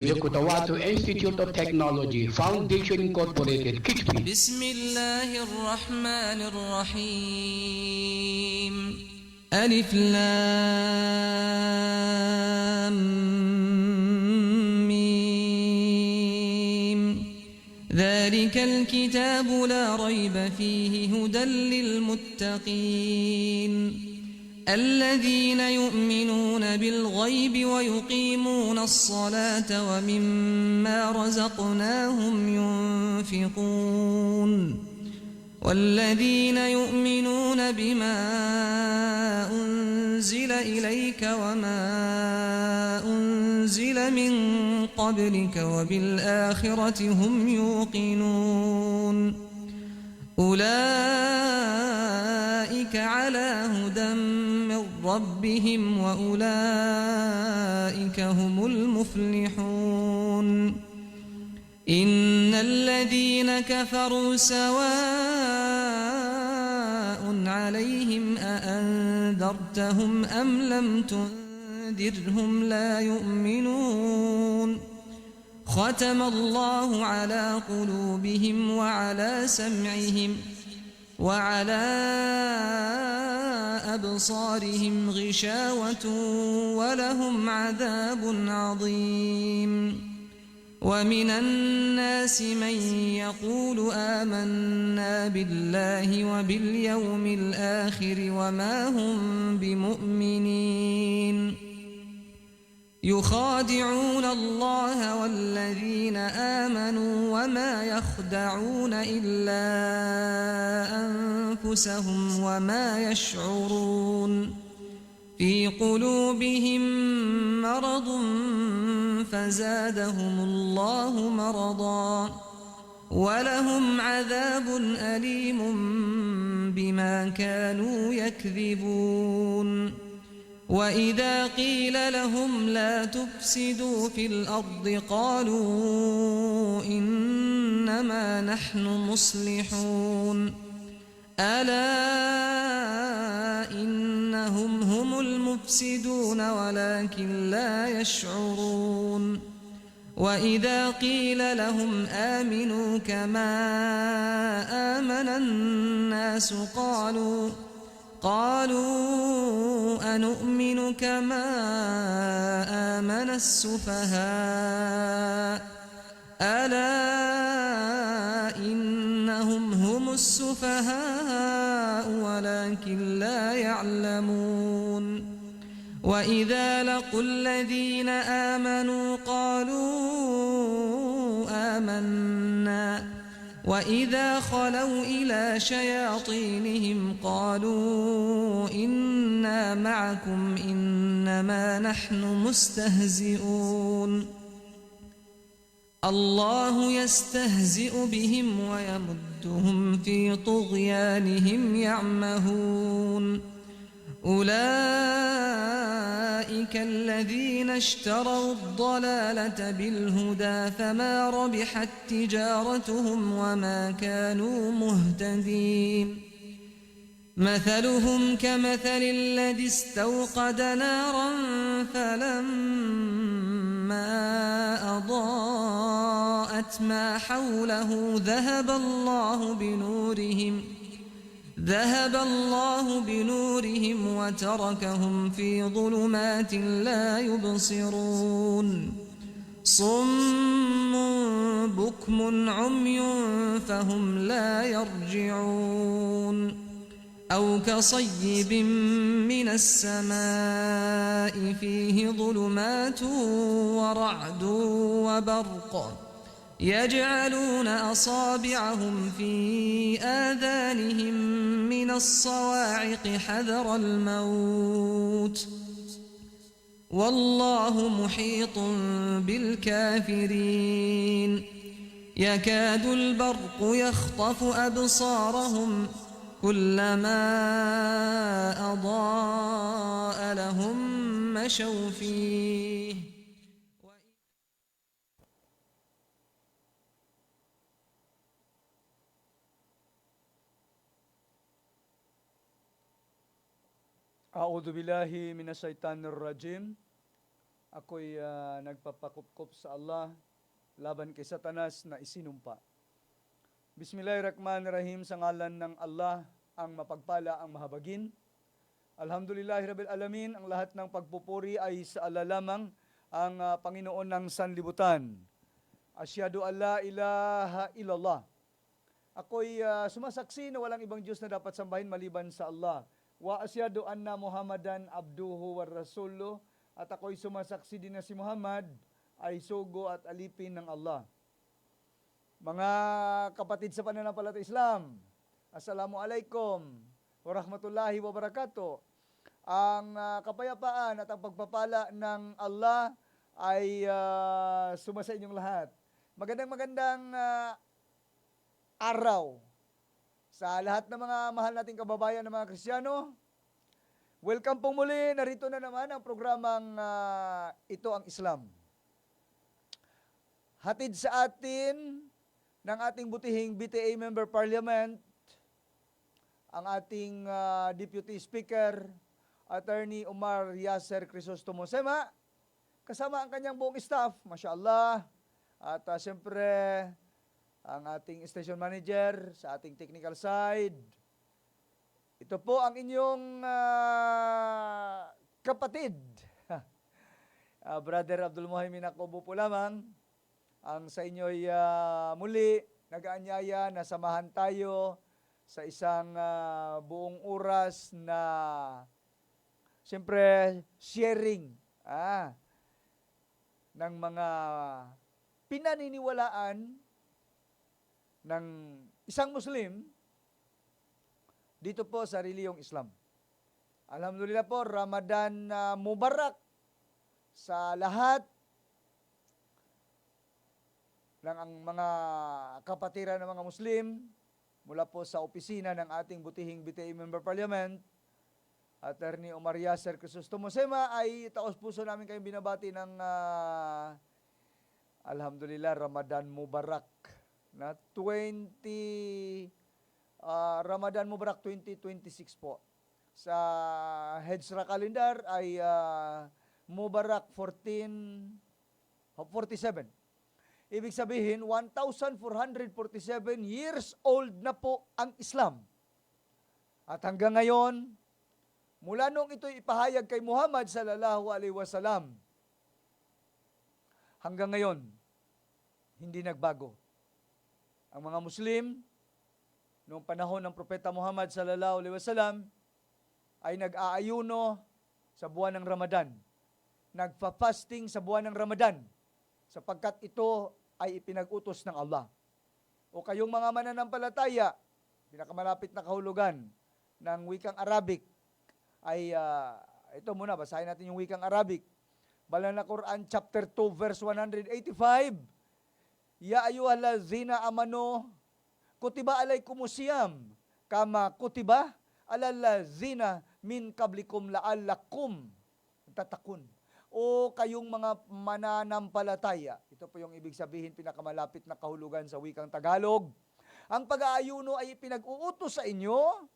Kutawato Institute of Technology Foundation Incorporated Kitwi. بسم الله الرحمن الرحيم ألف لام ميم ذلك الكتاب لا ريب فيه هدى للمتقين الذين يؤمنون بالغيب ويقيمون الصلاة ومما رزقناهم ينفقون والذين يؤمنون بما أنزل إليك وما أنزل من قبلك وبالآخرة هم يوقنون أولئك على هدى من ربهم وأولئك هم المفلحون إن الذين كفروا سواء عليهم أأنذرتهم أم لم تنذرهم لا يؤمنون ختم الله على قلوبهم وعلى سمعهم وعلى أبصارهم غشاوة ولهم عذاب عظيم ومن الناس من يقول آمنا بالله وباليوم الآخر وما هم بمؤمنين يخادعون الله والذين آمنوا وما يخدعون إلا أنفسهم وما يشعرون في قلوبهم مرض فزادهم الله مرضا ولهم عذاب أليم بما كانوا يكذبون وإذا قيل لهم لا تفسدوا في الأرض قالوا إنما نحن مصلحون ألا إنهم هم المفسدون ولكن لا يشعرون وإذا قيل لهم آمنوا كما آمن الناس قالوا أنؤمن كما آمن السفهاء ألا إنهم هم السفهاء ولكن لا يعلمون وإذا لقوا الذين آمنوا قالوا آمنا وإذا خلوا إلى شياطينهم قالوا إنا معكم إنما نحن مستهزئون الله يستهزئ بهم ويمدهم في طغيانهم يعمهون أولئك الذين اشتروا الضلالة بالهدى فما ربحت تجارتهم وما كانوا مهتدين مثلهم كمثل الذي استوقد نارا فلما أضاءت ما حوله ذهب الله بنورهم وتركهم في ظلمات لا يبصرون صم بكم عمي فهم لا يرجعون أو كصيب من السماء فيه ظلمات ورعد وبرق يجعلون أصابعهم في آذانهم من الصواعق حذر الموت والله محيط بالكافرين يكاد البرق يخطف أبصارهم كلما أضاء لهم مشوا فيه أعوذ بالله من الشيطان الرجيم Ako'y nagpapakupkop sa Allah laban kay Satanas na isinumpa. Bismillahirrahmanirrahim, sa ngalan ng Allah, ang mapagpala, ang mahabagin. Alhamdulillahirabbil alamin, ang lahat ng pagpupuri ay sa Allah lamang, ang Panginoon ng sanlibutan. Asyhadu an la ilaha illallah. Ako'y sumasaksi na walang ibang Diyos na dapat sambahin maliban sa Allah. Wa asyhadu anna Muhammadan abduhu war rasuluh. At ako'y sumasaksi din na si Muhammad ay sugo at alipin ng Allah. Mga kapatid sa pananampalatayang Islam, Assalamualaikum warahmatullahi wabarakatuh. Ang kapayapaan at ang pagpapala ng Allah ay sumasa inyong lahat. Magandang araw sa lahat ng mga mahal nating kababayan ng mga Kristiyano. Welcome pong muli, narito na naman ang programang Ito ang Islam. Hatid sa atin ng ating butihing BTA Member Parliament, ang ating Deputy Speaker, Attorney Omar Yasser Crisostomo Sema, kasama ang kanyang buong staff, mashallah, at siyempre ang ating station manager sa ating technical side. Ito po ang inyong kapatid, Brother Abdul Muhaymin Akobo po lamang, ang sa inyo'y muli nag-aanyaya na samahan tayo sa isang buong oras na siyempre sharing ng mga pinaniniwalaan ng isang Muslim dito po sa reliyong Islam. Alhamdulillah po, Ramadan Mubarak sa lahat ng ang mga kapatiran ng mga Muslim mula po sa opisina ng ating butihing BTA Member Parliament, Attorney Omar Yasser Crisostomo Sema, ay taos puso namin kayong binabati ng Alhamdulillah Ramadan Mubarak na Ramadan Mubarak 2026 po. Sa Hijra calendar ay Mubarak 1447. Ibig sabihin, 1,447 years old na po ang Islam. At hanggang ngayon, mula nung ito'y ipahayag kay Muhammad sallallahu alaihi wasallam, hanggang ngayon, hindi nagbago. Ang mga Muslim, noong panahon ng Propeta Muhammad sallallahu alaihi wasallam, ay nag-aayuno sa buwan ng Ramadan. Nagfa-fasting sa buwan ng Ramadan, sapagkat ito ay ipinag-utos ng Allah. O kayong mga mananampalataya, pinakamalapit na kahulugan ng wikang Arabic, ay ito muna, basahin natin yung wikang Arabic. Banal na Quran, chapter 2, verse 185. Ya ayyuhallazina amanu, kutiba alaykumus siyam, kama kutiba alallazina min qablikum la'allakum tatakun. O kayong mga mananampalataya, ito po yung ibig sabihin, pinakamalapit na kahulugan sa wikang Tagalog. Ang pag-aayuno ay pinag-uutos sa inyo,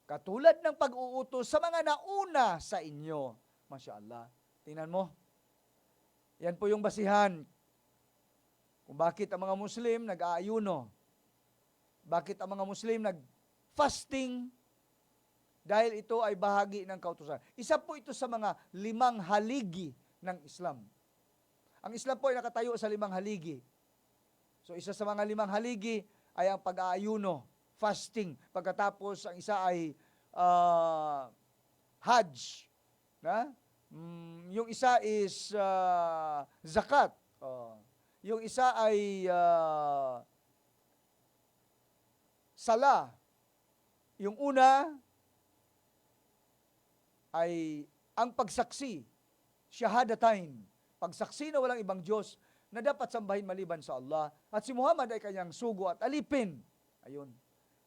katulad ng pag-uutos sa mga nauna sa inyo. Masya Allah. Tingnan mo. Yan po yung basihan kung bakit ang mga Muslim nag-aayuno. Bakit ang mga Muslim nag-fasting? Dahil ito ay bahagi ng kautusan. Isa po ito sa mga 5 haligi ng Islam. Ang Islam po ay nakatayo sa 5 haligi. So isa sa mga 5 haligi ay ang pag-aayuno, fasting. Pagkatapos ang isa ay Hajj. Yung isa is zakat. Yung isa ay sala. Yung una ay ang pagsaksi, shahadatain, pagsaksi na walang ibang Diyos na dapat sambahin maliban sa Allah, at si Muhammad ay kanyang sugo at alipin. Ayun,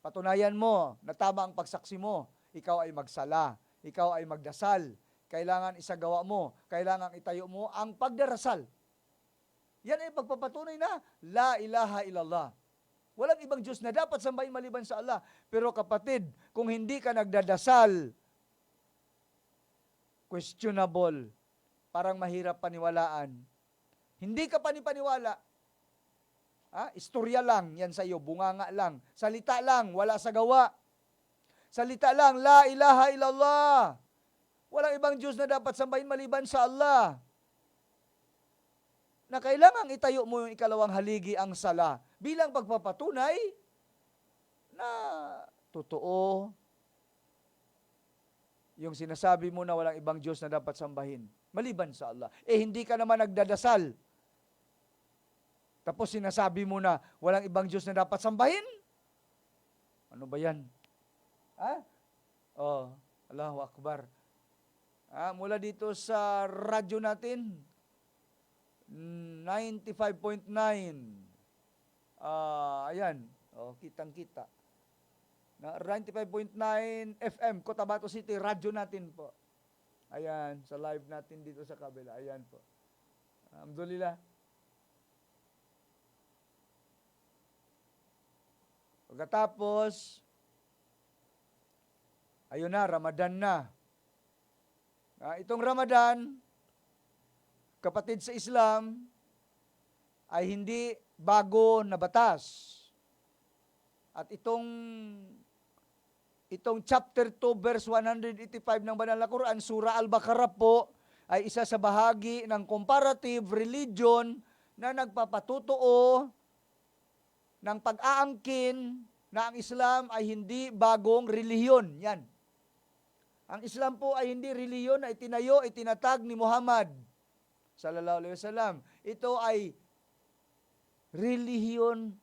patunayan mo na tama ang pagsaksi mo, ikaw ay magsala, ikaw ay magdasal, kailangan isagawa mo, kailangan itayo mo ang pagdarasal. Yan ay pagpapatunay na la ilaha illallah. Walang ibang Diyos na dapat sambahin maliban sa Allah. Pero kapatid, kung hindi ka nagdadasal, questionable, parang mahirap paniwalaan. Hindi ka panipaniwala. Istorya lang yan sa iyo, bunganga lang. Salita lang, wala sa gawa. Salita lang, la ilaha illallah. Walang ibang Diyos na dapat sambahin maliban sa Allah. Na kailangang itayo mo yung ikalawang haligi ang sala bilang pagpapatunay na totoo yung sinasabi mo na walang ibang Diyos na dapat sambahin maliban sa Allah. Hindi ka naman nagdadasal. Tapos sinasabi mo na walang ibang Diyos na dapat sambahin? Ano ba yan? Allahu Akbar. Mula dito sa radyo natin, 95.9. Ayan. Kitang-kita. 95.9 FM, Cotabato City, radyo natin po. Ayan, sa live natin dito sa kabila. Ayan po. Alhamdulillah. Pagkatapos, ayun na, Ramadan na. Itong Ramadan, kapatid sa Islam, ay hindi bago na batas. At itong chapter 2, verse 185 ng Banal na Quran, Surah Al-Baqarah po, ay isa sa bahagi ng comparative religion na nagpapatutuo ng pag-aangkin na ang Islam ay hindi bagong relihiyon. Yan. Ang Islam po ay hindi relihiyon na itinayo, itinatag ni Muhammad sallallahu alaihi wasallam. Ito ay relihiyon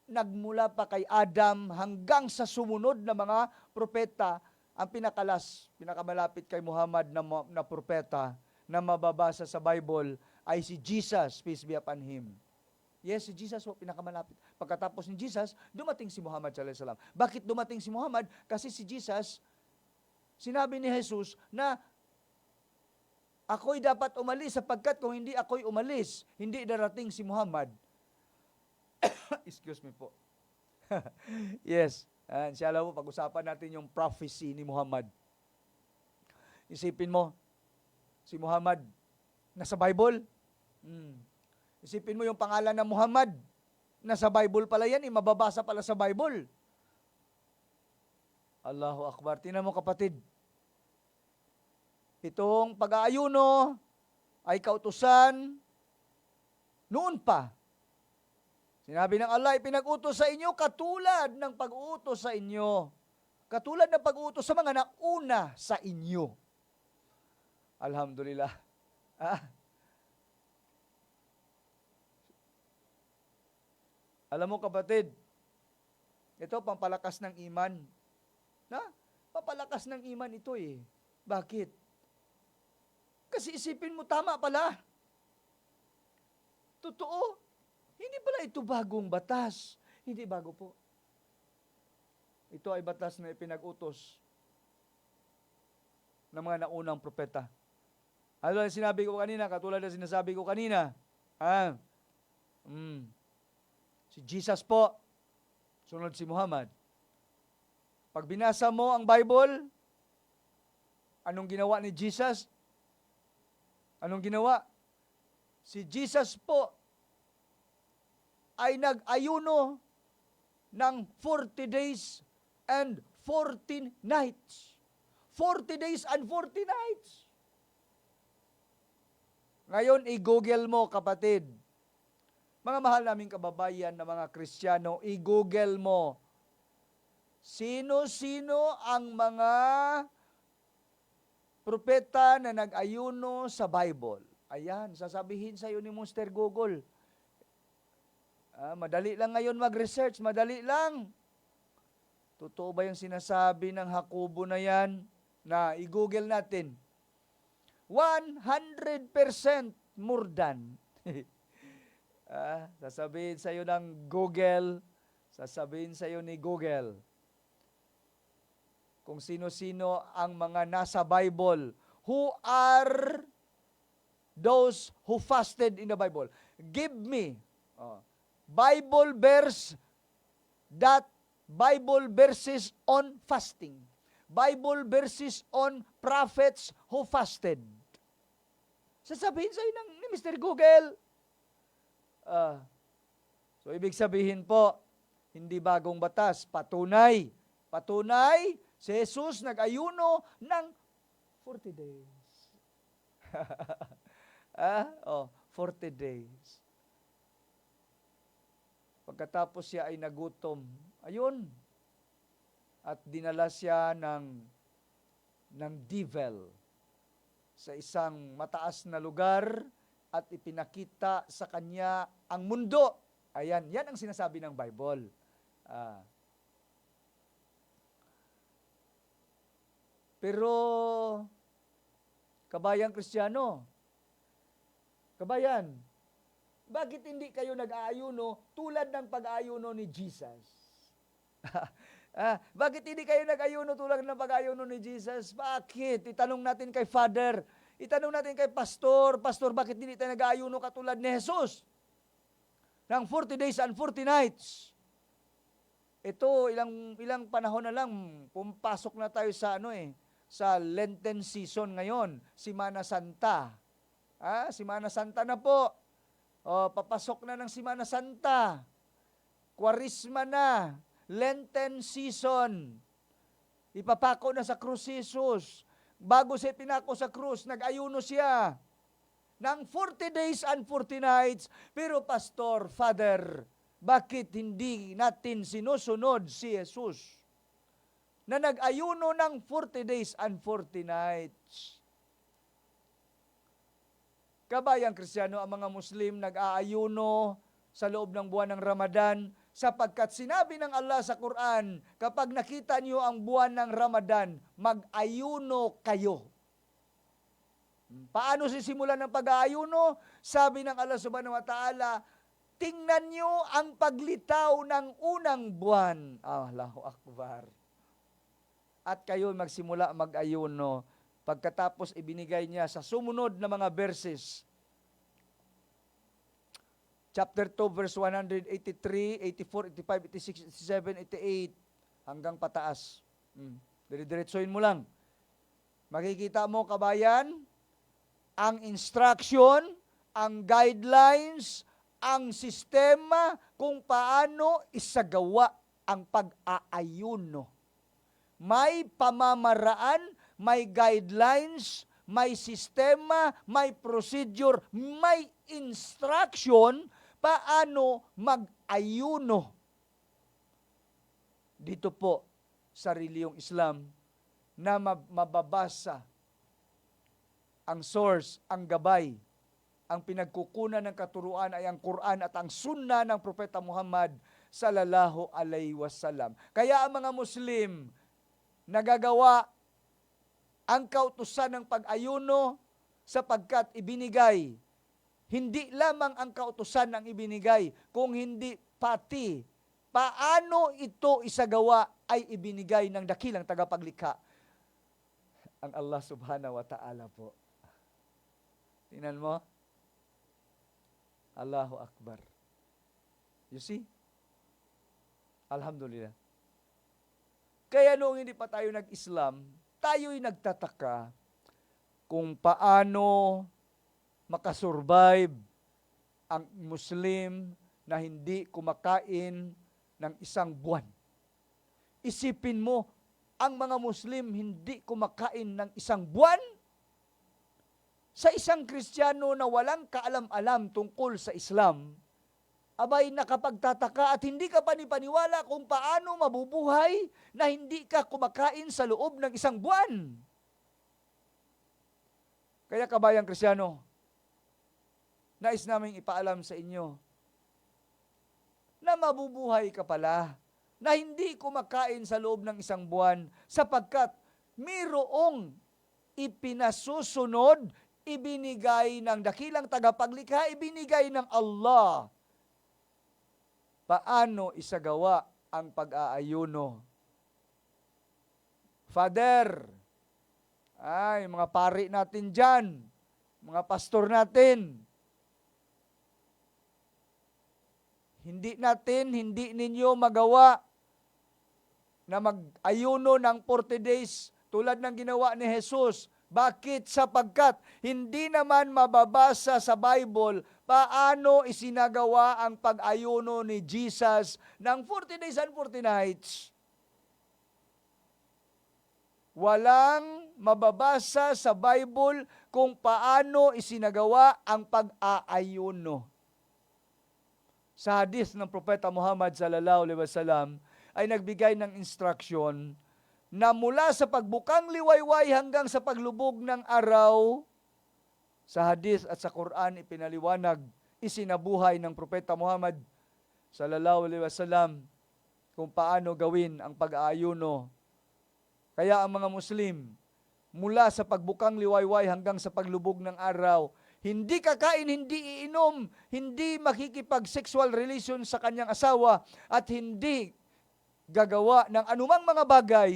nagmula pa kay Adam hanggang sa sumunod na mga propeta. Ang pinakamalapit kay Muhammad na propeta na mababasa sa Bible ay si Jesus, peace be upon him. Yes, si Jesus po pinakamalapit. Pagkatapos ni Jesus, dumating si Muhammad sallallahu alaihi wasallam. Bakit dumating si Muhammad? Kasi si Jesus, sinabi ni Jesus na ako'y dapat umalis sapagkat kung hindi ako'y umalis, hindi darating si Muhammad. Excuse me po. Yes. Inshallah po, pag-usapan natin yung prophecy ni Muhammad. Isipin mo, si Muhammad, nasa Bible? Isipin mo yung pangalan ng Muhammad, nasa Bible pala yan, mababasa pala sa Bible. Allahu Akbar. Tingnan mo kapatid, itong pag-aayuno ay kautusan noon pa. Sinabi ng Allah, ipinag-utos sa inyo katulad ng pag-uutos sa inyo. Katulad ng pag-uutos sa mga nauna sa inyo. Alhamdulillah. Alam mo kapatid, ito pampalakas ng iman. Papalakas ng iman ito eh. Bakit? Kasi isipin mo, tama pala. Totoo. Hindi pala ito bagong batas. Hindi bago po. Ito ay batas na ipinag-utos ng mga naunang propeta. Ano ang sinabi ko kanina, katulad na sinasabi ko kanina. Si Jesus po, sunod si Muhammad. Pag binasa mo ang Bible, anong ginawa ni Jesus? Anong ginawa? Si Jesus po ay nag-ayuno ng 40 days and 14 nights. 40 days and 40 nights. Ngayon, i-google mo, kapatid. Mga mahal naming kababayan na mga Kristiyano, i-google mo. Sino-sino ang mga propeta na nag-ayuno sa Bible? Ayan, sasabihin sa iyo ni Mr. Google. Madali lang ngayon mag-research, madali lang. Totoo ba yung sinasabi ng Hakubo na yan? Na i-google natin. 100% more than. Sasabihin sa iyo ng Google, sasabihin sa iyo ni Google, kung sino-sino ang mga nasa Bible. Who are those who fasted in the Bible? Give me Bible verse Bible verses on fasting. Bible verses on prophets who fasted. Sasabihin sa'yo ni Mr. Google. So, ibig sabihin po, hindi bagong batas, patunay. Patunay, si Jesus nag-ayuno ng 40 days. 40 days. Pagkatapos siya ay nagutom, ayun, at dinala siya ng devil sa isang mataas na lugar at ipinakita sa kanya ang mundo. Ayan, yan ang sinasabi ng Bible. Pero, kabayang Kristiyano, kabayan, bakit hindi kayo nag-aayuno tulad ng pag-aayuno ni Jesus? Bakit hindi kayo nag-ayuno tulad ng pag-ayuno ni Jesus? Bakit? Itanong natin kay Father, itanong natin kay Pastor, bakit hindi tayo nag-aayuno katulad ni Jesus? Ng 40 days and 40 nights. Ito, ilang panahon na lang, pumpasok na tayo sa Lenten season ngayon, Semana Santa. Semana Santa na po. Papasok na ng Semana Santa. Kwarisma na. Lenten season. Ipapako na sa krus si Jesus. Bago siya pinako sa krus, nag-ayuno siya ng 40 days and 40 nights. Pero Pastor, Father, bakit hindi natin sinusunod si Jesus na nag-ayuno ng 40 days and 40 nights? Kabayang Kristiyano, ang mga Muslim nag-aayuno sa loob ng buwan ng Ramadan sapagkat sinabi ng Allah sa Quran, kapag nakita niyo ang buwan ng Ramadan, mag-ayuno kayo. Paano sisimulan ng pag-aayuno? Sabi ng Allah subhanahu wa ta'ala, tingnan niyo ang paglitaw ng unang buwan. Allahu Akbar. At kayo magsimula mag-ayuno. Pagkatapos ibinigay niya sa sumunod na mga verses. Chapter 2, verse 183, 84, 85, 86, 87, 88, hanggang pataas. Dire-diretsoin mo lang. Makikita mo, kabayan, ang instruction, ang guidelines, ang sistema kung paano isagawa ang pag-aayuno. May pamamaraan, may guidelines, may sistema, may procedure, may instruction paano mag-ayuno. Dito po sa reliyong Islam na mababasa ang source, ang gabay, ang pinagkukunan ng katuruan ay ang Quran at ang Sunnah ng Propeta Muhammad sallallahu alaihi wasallam. Kaya ang mga Muslim nagagawa ang kautusan ng pag-ayuno sapagkat ibinigay. Hindi lamang ang kautusan ang ibinigay, kung hindi pati paano ito isagawa ay ibinigay ng dakilang tagapaglikha, ang Allah subhanahu wa ta'ala po. Tingnan mo. Allahu Akbar. You see? Alhamdulillah. Kaya noong hindi pa tayo nag-Islam, tayo'y nagtataka kung paano makasurvive ang Muslim na hindi kumakain ng isang buwan. Isipin mo, ang mga Muslim hindi kumakain ng isang buwan? Sa isang Kristiyano na walang kaalam-alam tungkol sa Islam, abay nakapagtataka at hindi ka panipaniwala kung paano mabubuhay na hindi ka kumakain sa loob ng isang buwan. Kaya kabayang Kristiyano, nais naming ipaalam sa inyo na mabubuhay ka pala na hindi kumakain sa loob ng isang buwan sapagkat mayroong ipinasusunod, ibinigay ng dakilang tagapaglikha, ibinigay ng Allah. Paano isagawa ang pag-aayuno? Father, mga pari natin dyan, mga pastor natin, hindi ninyo magawa na mag-ayuno ng 40 days tulad ng ginawa ni Jesus Bakit? Sapagkat hindi naman mababasa sa Bible paano isinagawa ang pag-ayuno ni Jesus ng 40 days and 40 nights. Walang mababasa sa Bible kung paano isinagawa ang pag-aayuno. Sa hadith ng Propeta Muhammad sallallahu alaihi wasallam ay nagbigay ng instruction na mula sa pagbukang liwayway hanggang sa paglubog ng araw, sa hadith at sa Quran ipinaliwanag, isinabuhay ng Propeta Muhammad sallallahu alaihi wasallam kung paano gawin ang pag-aayuno. Kaya ang mga Muslim, mula sa pagbukang liwayway hanggang sa paglubog ng araw, hindi kakain, hindi iinom, hindi makikipag-sexual relation sa kanyang asawa, at hindi gagawa ng anumang mga bagay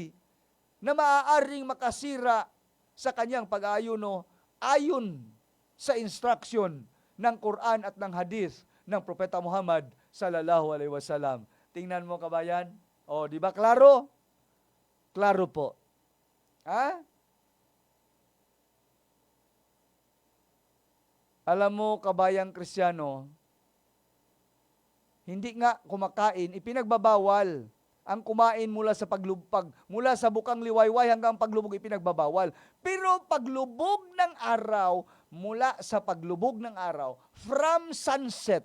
na maaaring makasira sa kanyang pag-aayuno ayon sa instruction ng Quran at ng hadith ng Propeta Muhammad sallallahu alaihi wasallam. Tingnan mo kabayan. O, di ba klaro? Klaro po. Ha? Alam mo kabayang Kristiyano, hindi nga kumakain, ipinagbabawal. Ang kumain mula sa mula sa bukang liwayway hanggang paglubog ipinagbabawal. Pero paglubog ng araw, mula sa paglubog ng araw, from sunset,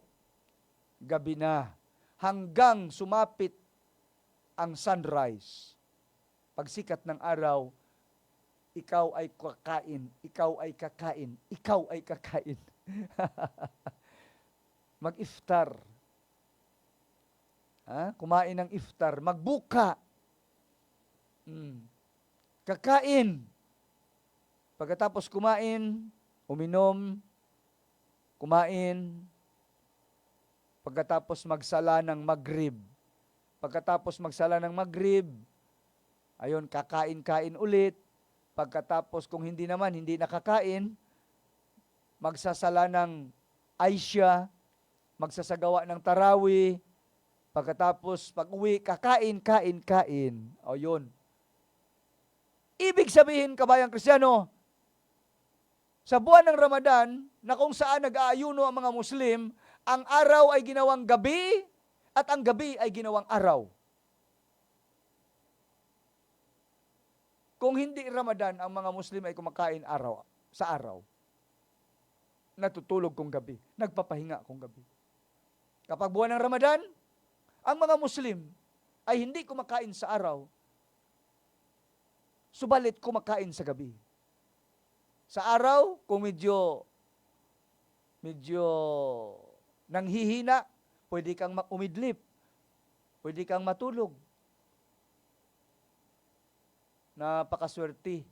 gabi na, hanggang sumapit ang sunrise. Pagsikat ng araw, ikaw ay kakain, ikaw ay kakain, ikaw ay kakain. Mag-iftar. Kumain ng iftar, magbuka. Kakain. Pagkatapos kumain, uminom, kumain. Pagkatapos magsala ng Maghrib. Pagkatapos magsala ng Maghrib, ayun, kakain-kain ulit. Pagkatapos kung hindi naman, hindi nakakain, magsasala ng Aisha, magsasagawa ng Tarawih. Pagkatapos, pag-uwi, kakain. O yun. Ibig sabihin, kabayang Kristiyano, sa buwan ng Ramadan, na kung saan nag-aayuno ang mga Muslim, ang araw ay ginawang gabi, at ang gabi ay ginawang araw. Kung hindi Ramadan, ang mga Muslim ay kumakain sa araw. Natutulog kung gabi. Nagpapahinga kung gabi. Kapag buwan ng Ramadan, ang mga Muslim ay hindi kumakain sa araw, subalit kumakain sa gabi. Sa araw, kung medyo nanghihina, pwede kang umidlip, pwede kang matulog. Napakaswerte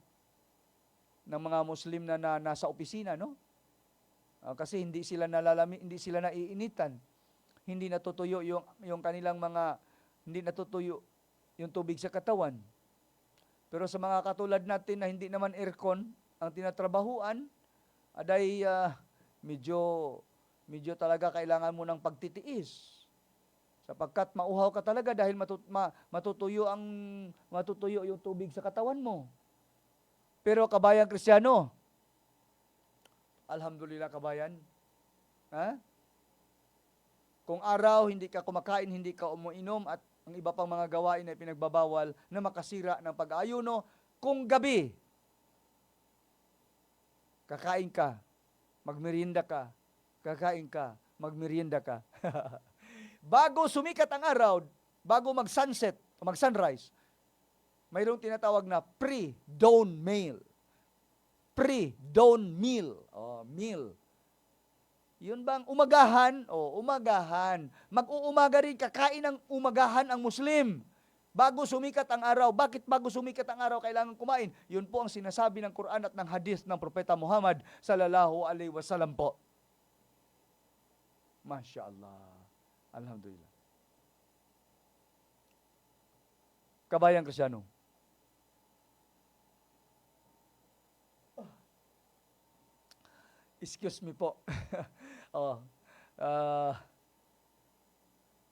ng mga Muslim na nasa opisina, no? Kasi hindi sila naiinitan. Hindi natutuyo yung kanilang hindi natutuyo yung tubig sa katawan. Pero sa mga katulad natin na hindi naman aircon ang tinatrabahuan, aday medyo talaga kailangan mo ng pagtitiis. Sapagkat mauhaw ka talaga dahil matutuyo yung tubig sa katawan mo. Pero kabayang Kristiyano, alhamdulillah kabayan, kung araw, hindi ka kumakain, hindi ka umiinom, at ang iba pang mga gawain ay pinagbabawal na makasira ng pag-aayuno, kung gabi, kakain ka, magmerienda ka, kakain ka, magmerienda ka. Bago sumikat ang araw, bago mag-sunset o mag-sunrise, mayroong tinatawag na pre-dawn meal. Pre-dawn meal. Meal. Yun bang umagahan? Umagahan. Mag-uumaga rin, kakain ng umagahan ang Muslim. Bago sumikat ang araw. Bakit bago sumikat ang araw kailangan kumain? Yun po ang sinasabi ng Quran at ng hadith ng Propeta Muhammad sallallahu alaihi wasallam po. Masya Allah. Alhamdulillah. Kabayang Kristiyano. Excuse me po.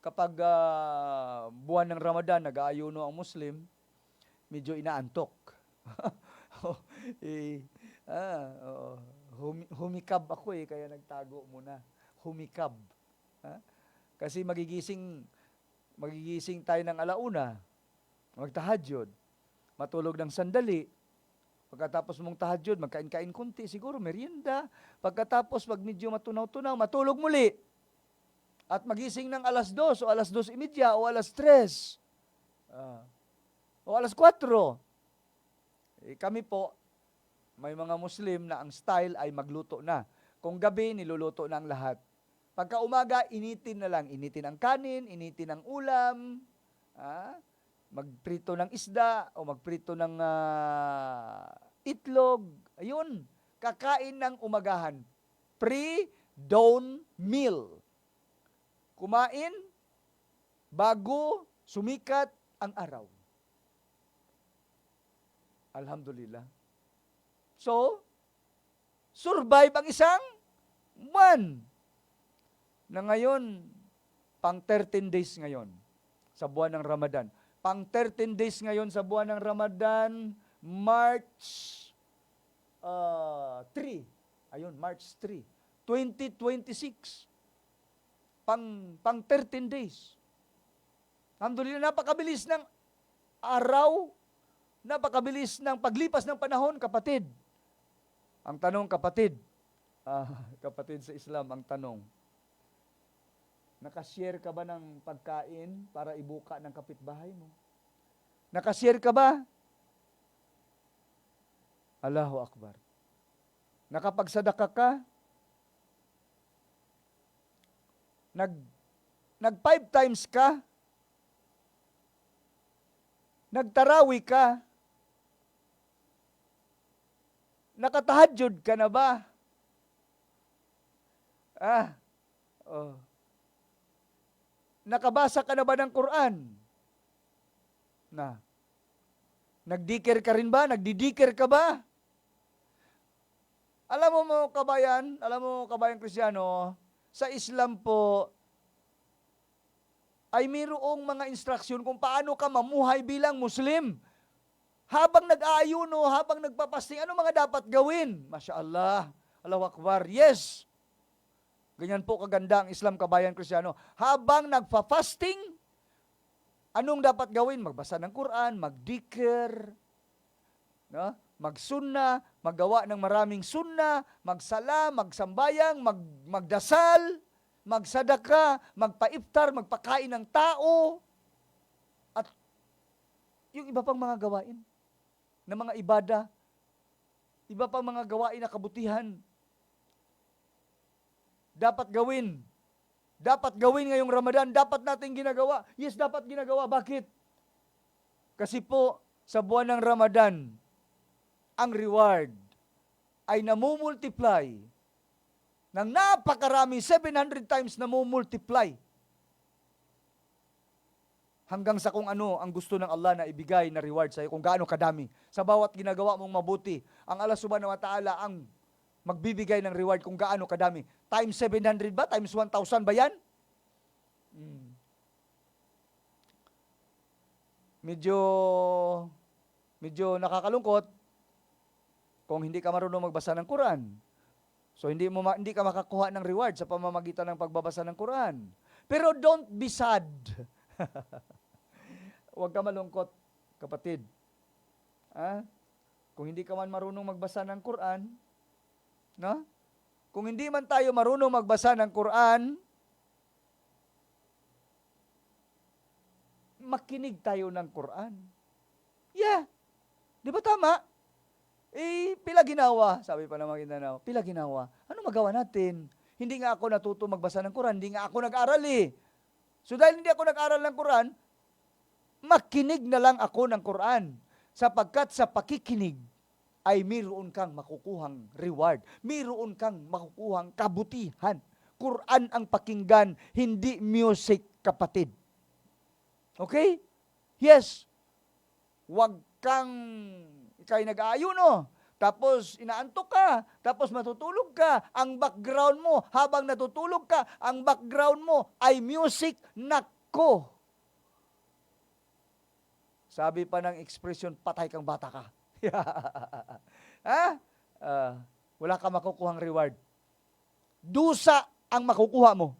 Kapag buwan ng Ramadan, nag-aayuno ang Muslim, medyo inaantok. Oo. Humikab ako kaya nagtago muna. Humikab. Ha? Kasi magigising tayo ng alauna, magtahadyod, matulog ng sandali, pagkatapos mong tahadyod, magkain-kain kunti, siguro merienda, pagkatapos pag medyo matunaw-tunaw, matulog muli, at magising ng alas 2 o alas 2:30 o alas 3, o alas 4. Kami po, may mga Muslim na ang style ay magluto na. Kung gabi, niluluto na ang lahat. Pagka umaga, initin na lang. Initin ang kanin, initin ang ulam, magprito ng isda, o magprito ng itlog. Ayun, kakain ng umagahan. Pre-dawn meal. Kumain bago sumikat ang araw. Alhamdulillah. So, survive ang isang buwan. Na ngayon, pang 13 days ngayon sa buwan ng Ramadan. Pang 13 days ngayon sa buwan ng Ramadan, March 3. Ayun, March 3. 2026. Pang 13 days. Alhamdulillah, napakabilis ng araw, napakabilis ng paglipas ng panahon, kapatid. Ang tanong, kapatid, kapatid sa Islam, ang tanong, nakashare ka ba ng pagkain para ibuka ng kapitbahay mo? Nakashare ka ba? Allahu Akbar. Nakapagsadaka ka? Nag 5 times ka? Nagtarawi ka? Nakatahadyod ka na ba? Nakabasa ka na ba ng Quran? Nagdikir ka rin ba? Nagdidikir ka ba? Alam mo kabayan Kristiyano, sa Islam po, ay mayroong mga instruksyon kung paano ka mamuhay bilang Muslim. Habang nag-aayuno, habang nagpapasting, ano mga dapat gawin? Masya Allah, Allahu Akbar, yes! Ganyan po kaganda ang Islam, kabayan Kristiyano. Habang nagpa-fasting, anong dapat gawin? Magbasa ng Quran, magdikir, magsunna, maggawa ng maraming sunna, magsala, magsambayang, magdasal, magsadaka, magpaiftar, magpakain ng tao, at yung iba pang mga gawain na mga ibada, iba pang mga gawain na kabutihan, dapat gawin. Dapat gawin ngayong Ramadan. Dapat natin ginagawa. Yes, dapat ginagawa. Bakit? Kasi po, sa buwan ng Ramadan, ang reward ay namumultiply ng napakarami, 700 times namumultiply. Hanggang sa kung ano ang gusto ng Allah na ibigay na reward sa iyo, kung gaano kadami. Sa bawat ginagawa mong mabuti, ang Allah subhanahu wa ta'ala ang magbibigay ng reward kung gaano kadami. Times 700 ba? Times 1,000 ba yan? Medyo nakakalungkot kung hindi ka marunong magbasa ng Quran. So hindi ka makakuha ng reward sa pamamagitan ng pagbabasa ng Quran. Pero don't be sad. Huwag ka malungkot, kapatid. Kung hindi ka man marunong magbasa ng Quran, kung hindi man tayo marunong magbasa ng Quran, makinig tayo ng Quran. Yeah. Di ba tama? Pila ginawa, sabi pa ng Maguindanao, pila ginawa. Ano magawa natin? Hindi nga ako natuto magbasa ng Quran, hindi nga ako nag-aral So dahil hindi ako nag-aral ng Quran, makinig na lang ako ng Quran. Sapagkat sa pakikinig, ay mayroon kang makukuhang reward. Mayroon kang makukuhang kabutihan. Quran ang pakinggan, hindi music, kapatid. Okay? Yes. Huwag kang ikay nag-aayuno, tapos inaantok ka, tapos matutulog ka. Ang background mo, habang natutulog ka, ang background mo ay music. Nako. Sabi pa ng expression, patay kang bata ka. Ha? Wala ka makukuhang reward. Dusa ang makukuha mo.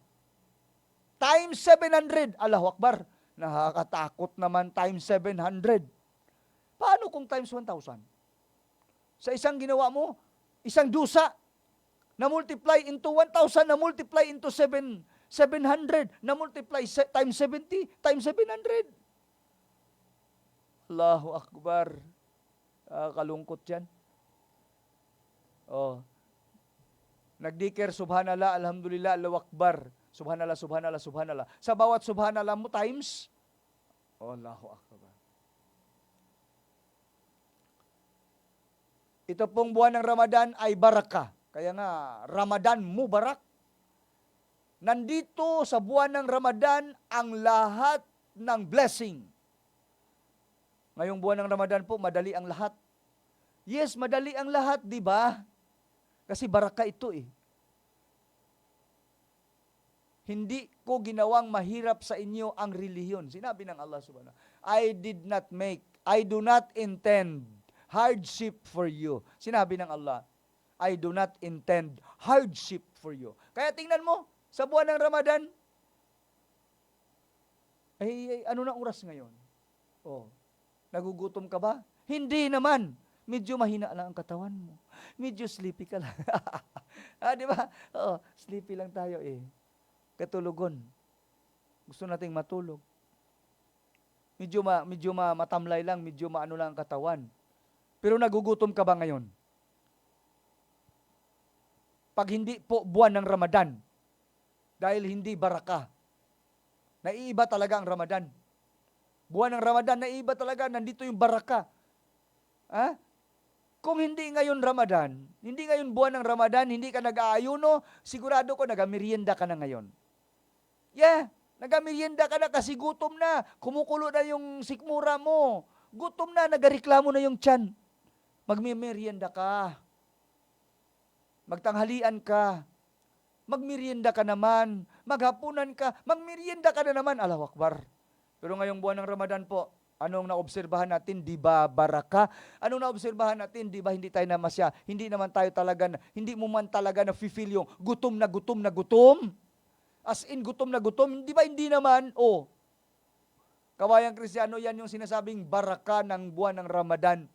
Times 700. Allahu Akbar. Nakakatakot naman times 700. Paano kung times 1,000? Sa isang ginawa mo, isang dusa, na multiply into 1,000, na multiply into 700, na multiply times 70, times 700. Allahu Akbar. Kalungkot yan. Nagdikir, subhanallah, alhamdulillah, Allahu Akbar. Subhanallah, subhanallah, subhanallah. Sa bawat subhanallah mo times, Allahu Akbar. Ito pong buwan ng Ramadan ay baraka. Kaya nga, Ramadan Mubarak. Nandito sa buwan ng Ramadan ang lahat ng blessing. Ngayong buwan ng Ramadan po, madali ang lahat. Yes, madali ang lahat, di ba? Kasi baraka ito eh. Hindi ko ginawang mahirap sa inyo ang relihiyon. Sinabi ng Allah subhanahu. I do not intend hardship for you. Sinabi ng Allah, I do not intend hardship for you. Kaya tingnan mo, sa buwan ng Ramadan, ano na oras ngayon? Nagugutom ka ba? Hindi naman. Medyo mahina lang ang katawan mo. Medyo sleepy ka lang. Di ba? Sleepy lang tayo eh. Katulugon. Gusto nating matulog. Medyo matamlay lang, medyo maano lang ang katawan. Pero nagugutom ka ba ngayon? Pag hindi po buwan ng Ramadan, dahil hindi baraka, naiiba talaga ang Ramadan. Buwan ng Ramadan, naiiba talaga, nandito yung baraka. Kung hindi ngayon Ramadan, hindi ngayon buwan ng Ramadan, hindi ka nag-aayuno, sigurado ko nagamerienda ka na ngayon. Yeah, nagamerienda ka na kasi gutom na, kumukulo na yung sikmura mo, gutom na, nagareklamo na yung tiyan. Magmemerienda ka. Magtanghalian ka. Magmerienda ka naman. Maghapunan ka. Magmerienda ka na naman. Allahu Akbar. Pero ngayong buwan ng Ramadan po, anong naobserbahan natin? Di ba baraka? Anong naobserbahan natin? Di ba hindi tayo na hindi naman tayo talaga, hindi mo man talaga na-feel yung gutom na gutom na gutom? As in, gutom na gutom? Di ba hindi naman? Kawayang Kristiyano, yan yung sinasabing baraka ng buwan ng Ramadan.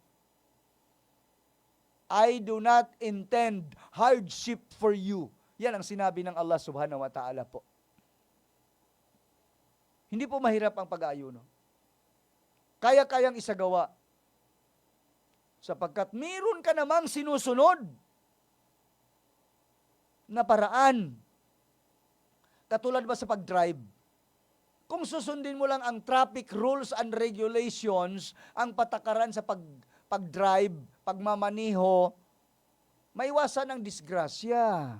I do not intend hardship for you. Yan ang sinabi ng Allah subhanahu wa ta'ala po. Hindi po mahirap ang pag-aayuno. Kaya-kayang isagawa. Sapagkat meron ka namang sinusunod na paraan. Katulad ba sa pag-drive? Kung susundin mo lang ang traffic rules and regulations, ang patakaran sa pag-drive, pagmamaniho, maiwasan ang disgrasya.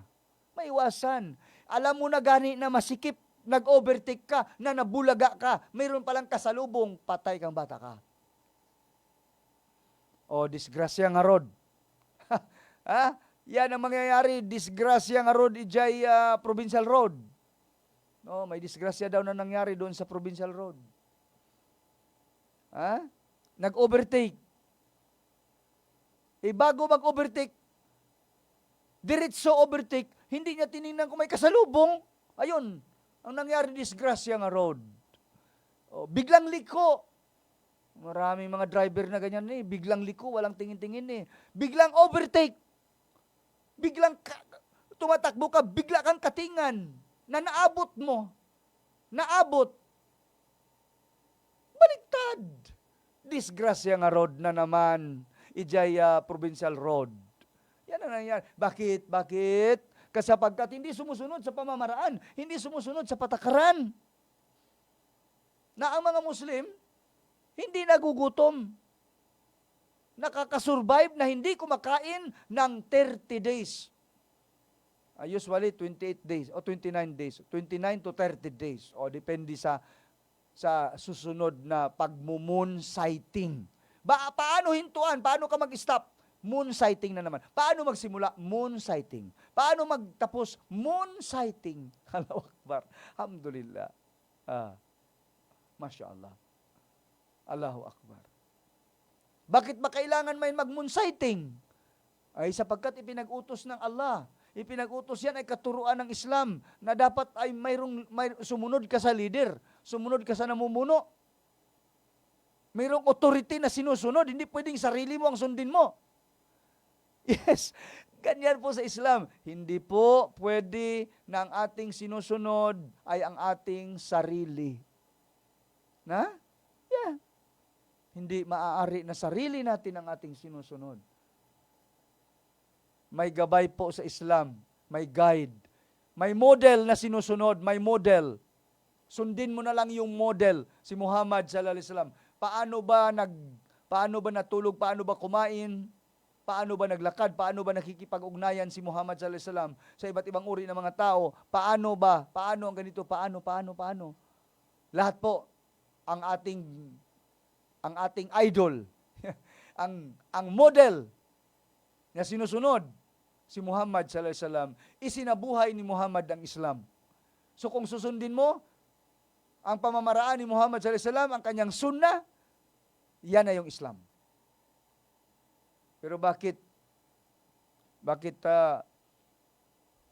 Maiwasan. Alam mo na gani na masikip, nag-overtake ka, na nabulaga ka, mayroon palang kasalubong, patay kang bata ka. Disgrasya nga rod. Yan ang mangyayari, disgrasya nga rod, ijay provincial road. May disgrasya daw na nangyari doon sa provincial road. Nag-overtake. Bago mag-overtake, diretso overtake, hindi niya tinignan kung may kasalubong. Ayun, ang nangyari, disgrasya nga road. Biglang liko. Maraming mga driver na ganyan biglang liko, walang tingin-tingin Biglang overtake. Biglang tumatakbo ka, bigla kang katingan na naabot mo. Naabot. Baliktad. Disgrasya nga road na naman. Ijaya Provincial Road. Yan ang nangyari. Bakit? Kasapagkat hindi sumusunod sa pamamaraan, hindi sumusunod sa patakaran. Na ang mga Muslim, hindi nagugutom. Nakakasurvive na hindi kumakain ng 30 days. Usually 28 days o 29 days. 29 to 30 days. Depende sa susunod na pagmumoon sighting. Paano hintuan? Paano ka mag-stop? Moon sighting na naman. Paano magsimula? Moon sighting. Paano magtapos? Moon sighting. Allahu Akbar. Alhamdulillah. Masya Allah. Allahu Akbar. Bakit ba kailangan may mag-moon sighting? Ay sapagkat ipinag-utos ng Allah. Ipinag-utos yan ay katuruan ng Islam na dapat ay sumunod ka sa leader, sumunod ka sa namumuno. Mayroong authority na sinusunod, hindi pwedeng sarili mo ang sundin mo. Yes, ganyan po sa Islam. Hindi po pwede na ang ating sinusunod ay ang ating sarili. Na? Yeah. Hindi maaari na sarili natin ang ating sinusunod. May gabay po sa Islam, may guide, may model na sinusunod, may model. Sundin mo na lang yung model, si Muhammad sallallahu alaihi wasallam. Paano ba natulog, paano ba kumain, paano ba naglakad, paano ba nakikipag-ugnayan si Muhammad sallallahu alaihi wasallam sa iba't ibang uri ng mga tao, paano ang ganito, paano. Lahat po ang ating idol, ang model na sinusunod, si Muhammad sallallahu alaihi wasallam, isinabuhay ni Muhammad ang Islam. So kung susundin mo ang pamamaraan ni Muhammad sallallahu alaihi wasallam, ang kanyang sunnah, yan na yung Islam. Pero bakit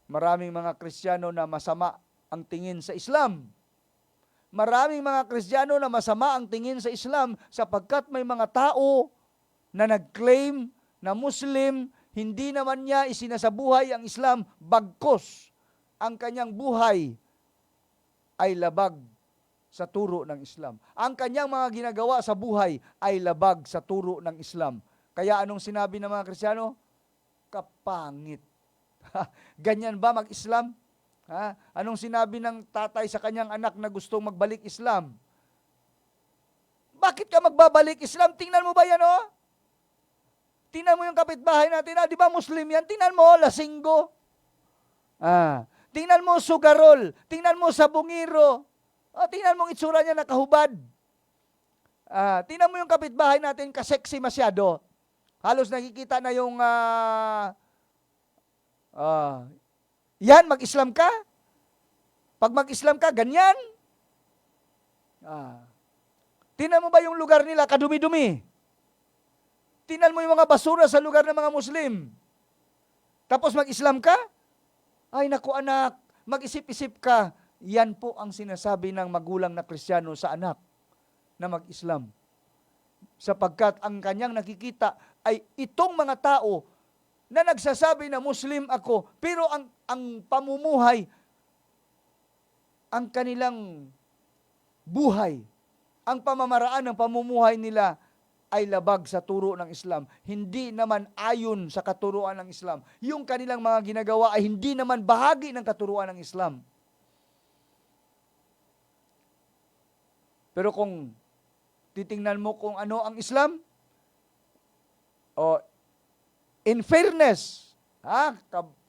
maraming mga Kristiyano na masama ang tingin sa Islam? Maraming mga Kristiyano na masama ang tingin sa Islam sapagkat may mga tao na nag-claim na Muslim, hindi naman niya isinasabuhay ang Islam, bagkus ang kanyang buhay ay labag sa turo ng Islam. Ang kanyang mga ginagawa sa buhay ay labag sa turo ng Islam. Kaya anong sinabi ng mga Kristiyano? Kapangit. Ganyan ba mag-Islam? Anong sinabi ng tatay sa kanyang anak na gustong magbalik Islam? Bakit ka magbabalik Islam? Tingnan mo ba yan, oh? Tingnan mo yung kapitbahay natin, di ba Muslim yan? Tingnan mo, lasinggo. Tingnan mo, sugarol. Tingnan mo, sabungiro. Tingnan mo, itsura niya nakahubad. Tingnan mo yung kapitbahay natin, kaseksi masyado. Halos nakikita na yung, yan, mag-Islam ka. Pag mag-Islam ka, ganyan. Tingnan mo ba yung lugar nila, kadumi-dumi? Tingnan mo yung mga basura sa lugar ng mga Muslim. Tapos mag-Islam ka? Ay, naku anak, mag-isip-isip ka. Yan po ang sinasabi ng magulang na Kristiyano sa anak na mag-Islam. Sapagkat ang kanyang nakikita ay itong mga tao na nagsasabi na Muslim ako, pero ang pamumuhay, ang kanilang buhay, ang pamamaraan ng pamumuhay nila ay labag sa turo ng Islam. Hindi naman ayon sa katuruan ng Islam. Yung kanilang mga ginagawa ay hindi naman bahagi ng katuruan ng Islam. Pero kung titingnan mo kung ano ang Islam, in fairness,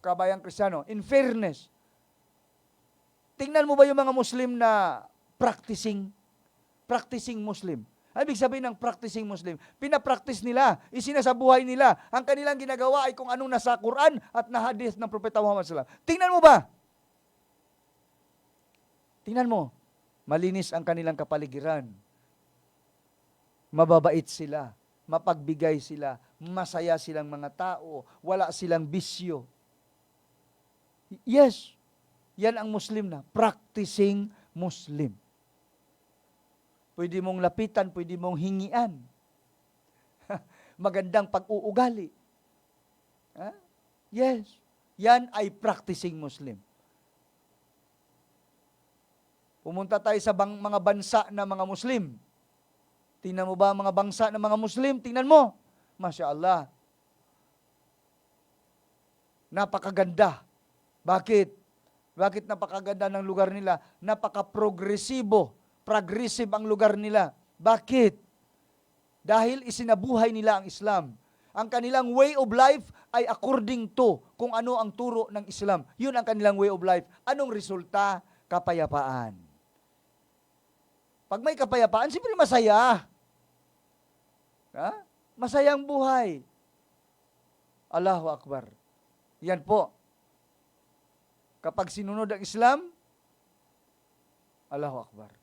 kabayang Kristiyano, in fairness, tingnan mo ba yung mga Muslim na practicing Muslim? Ibig sabihin ng practicing Muslim, pinapractice nila, isinasabuhay nila. Ang kanilang ginagawa ay kung anong nasa Quran at na hadith ng Propeta Muhammad sallallahu alaihi wasallam. Tingnan mo ba? Tingnan mo. Malinis ang kanilang kapaligiran. Mababait sila, mapagbigay sila, masaya silang mga tao, wala silang bisyo. Yes, yan ang Muslim na, practicing Muslim. Pwede mong lapitan, pwede mong hingian. Magandang pag-uugali. Yes, yan ay practicing Muslim. Pumunta tayo sa mga bansa na mga Muslim. Tingnan mo ba ang mga bangsa ng mga Muslim? Tingnan mo. Masya Allah. Napakaganda. Bakit? Bakit napakaganda ng lugar nila? Napaka-progresibo. Progressive ang lugar nila. Bakit? Dahil isinabuhay nila ang Islam. Ang kanilang way of life ay according to kung ano ang turo ng Islam. Yun ang kanilang way of life. Anong resulta? Kapayapaan. Pag may kapayapaan, siyempre masaya. Masaya ang buhay. Allahu Akbar. Yan po. Kapag sinunod ang Islam, Allahu Akbar.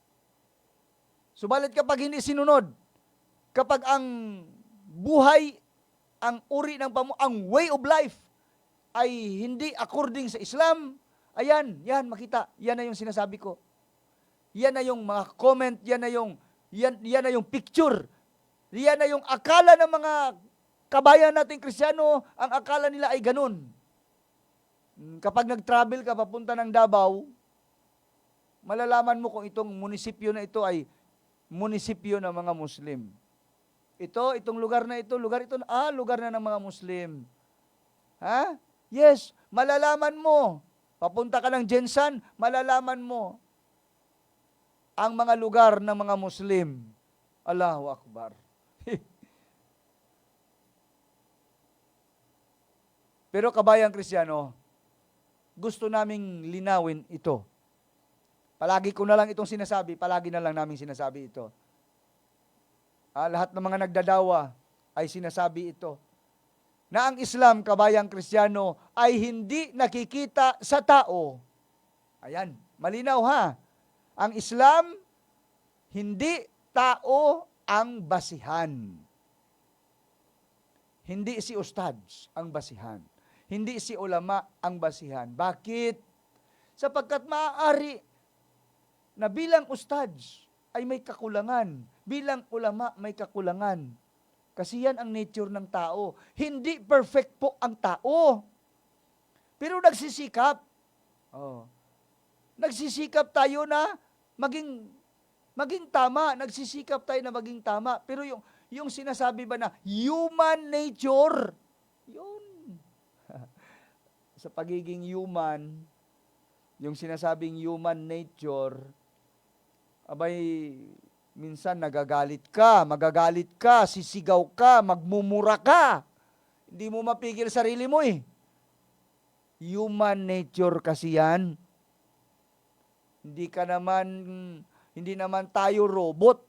Subalit kapag hindi sinunod, kapag ang buhay ang uri ng ang way of life ay hindi according sa Islam, ayan, yan, makita. Yan na yung sinasabi ko. Yan na yung mga comment, yan na yung picture. Yan na yung akala ng mga kabayan nating Kristiyano, ang akala nila ay ganun. Kapag nag-travel ka papunta ng Davao, malalaman mo kung itong munisipyo na ito ay munisipyo ng mga Muslim. Itong lugar na ito, lugar na ng mga Muslim. Ha? Yes, malalaman mo. Papunta ka ng Jensan, malalaman mo ang mga lugar ng mga Muslim. Allahu Akbar. Pero kabayang Kristiyano, gusto naming linawin ito. Palagi ko na lang itong sinasabi, palagi na lang namin sinasabi ito. Lahat ng mga nagdadawa ay sinasabi ito. Na ang Islam, kabayang Kristiyano, ay hindi nakikita sa tao. Ayan, malinaw ha. Ang Islam, hindi tao ang basihan. Hindi si ustads ang basihan. Hindi si ulama ang basihan. Bakit? Sapagkat maaari na bilang ustads ay may kakulangan. Bilang ulama may kakulangan. Kasi yan ang nature ng tao. Hindi perfect po ang tao. Pero nagsisikap. Nagsisikap tayo na maging tama. Nagsisikap tayo na maging tama. Pero yung sinasabi ba na human nature, yun. Sa pagiging human, yung sinasabing human nature, abay, minsan magagalit ka, sisigaw ka, magmumura ka. Hindi mo mapigil sarili mo eh. Human nature kasi yan. Hindi naman tayo robot.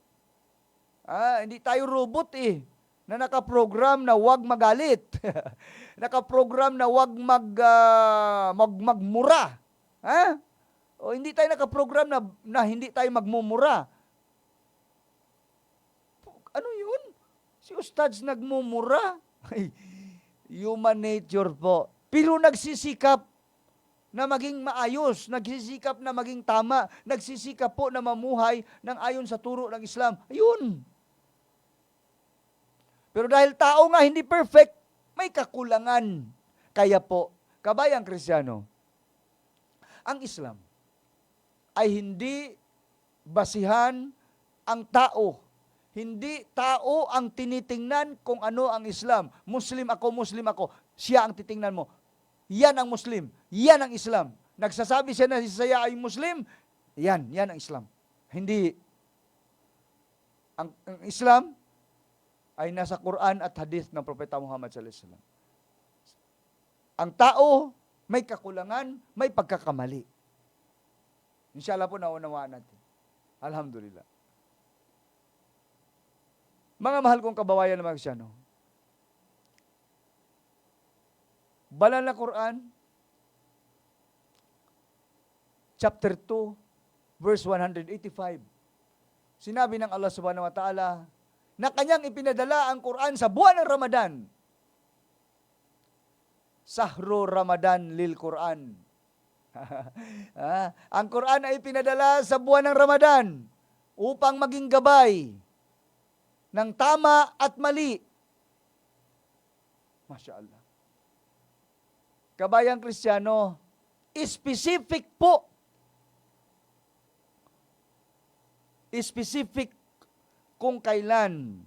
Hindi tayo robot eh. Na nakaprogram na wag magalit. Nakaprogram na wag magmura. O hindi tayo nakaprogram na hindi tayo magmumura. Ano yun? Si Ustads nagmumura. Human nature po. Pero nagsisikap na maging maayos, nagsisikap na maging tama, nagsisikap po na mamuhay ng ayon sa turo ng Islam. Ayun. Pero dahil tao nga hindi perfect, may kakulangan. Kaya po, kabayang Kristiyano, ang Islam ay hindi basihan ang tao. Hindi tao ang tinitingnan kung ano ang Islam. Muslim ako. Siya ang titingnan mo. Yan ang Muslim. Yan ang Islam. Nagsasabi siya na siya ay Muslim, yan ang Islam. Hindi. Ang Islam ay nasa Quran at hadith ng Propeta Muhammad sallallahu alaihi wasallam. Ang tao may kakulangan, may pagkakamali. Inshallah po naunawaan natin. Alhamdulillah. Mga mahal kong kababayan na mga Kristiyano, Banal na Quran, chapter 2, verse 185. Sinabi ng Allah subhanahu wa ta'ala, na kanyang ipinadala ang Quran sa buwan ng Ramadan. Sahru Ramadan lil Quran. Ang Quran ay ipinadala sa buwan ng Ramadan upang maging gabay ng tama at mali. Masya Allah. Kabayang Kristiyano, specific po. Specific kung kailan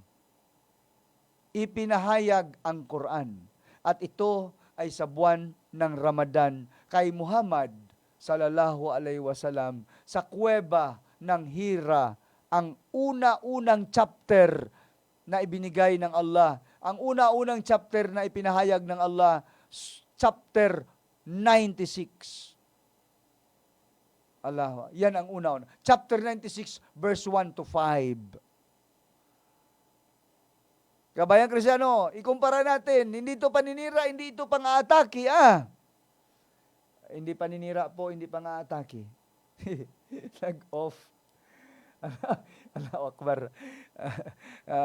ipinahayag ang Quran. At ito ay sa buwan ng Ramadan kay Muhammad sallallahu alaihi wasallam sa kuweba ng Hira, ang una-unang chapter na ibinigay ng Allah. Ang una-unang chapter na ipinahayag ng Allah, chapter 96. Allah, yan ang una-una. Chapter 96, verse 1 to 5. Kabayang Kristiyano, ikumpara natin, hindi ito paninira, hindi ito pang-aatake, Hindi paninira po, hindi pang-aatake. Nag-off. Allahu Akbar.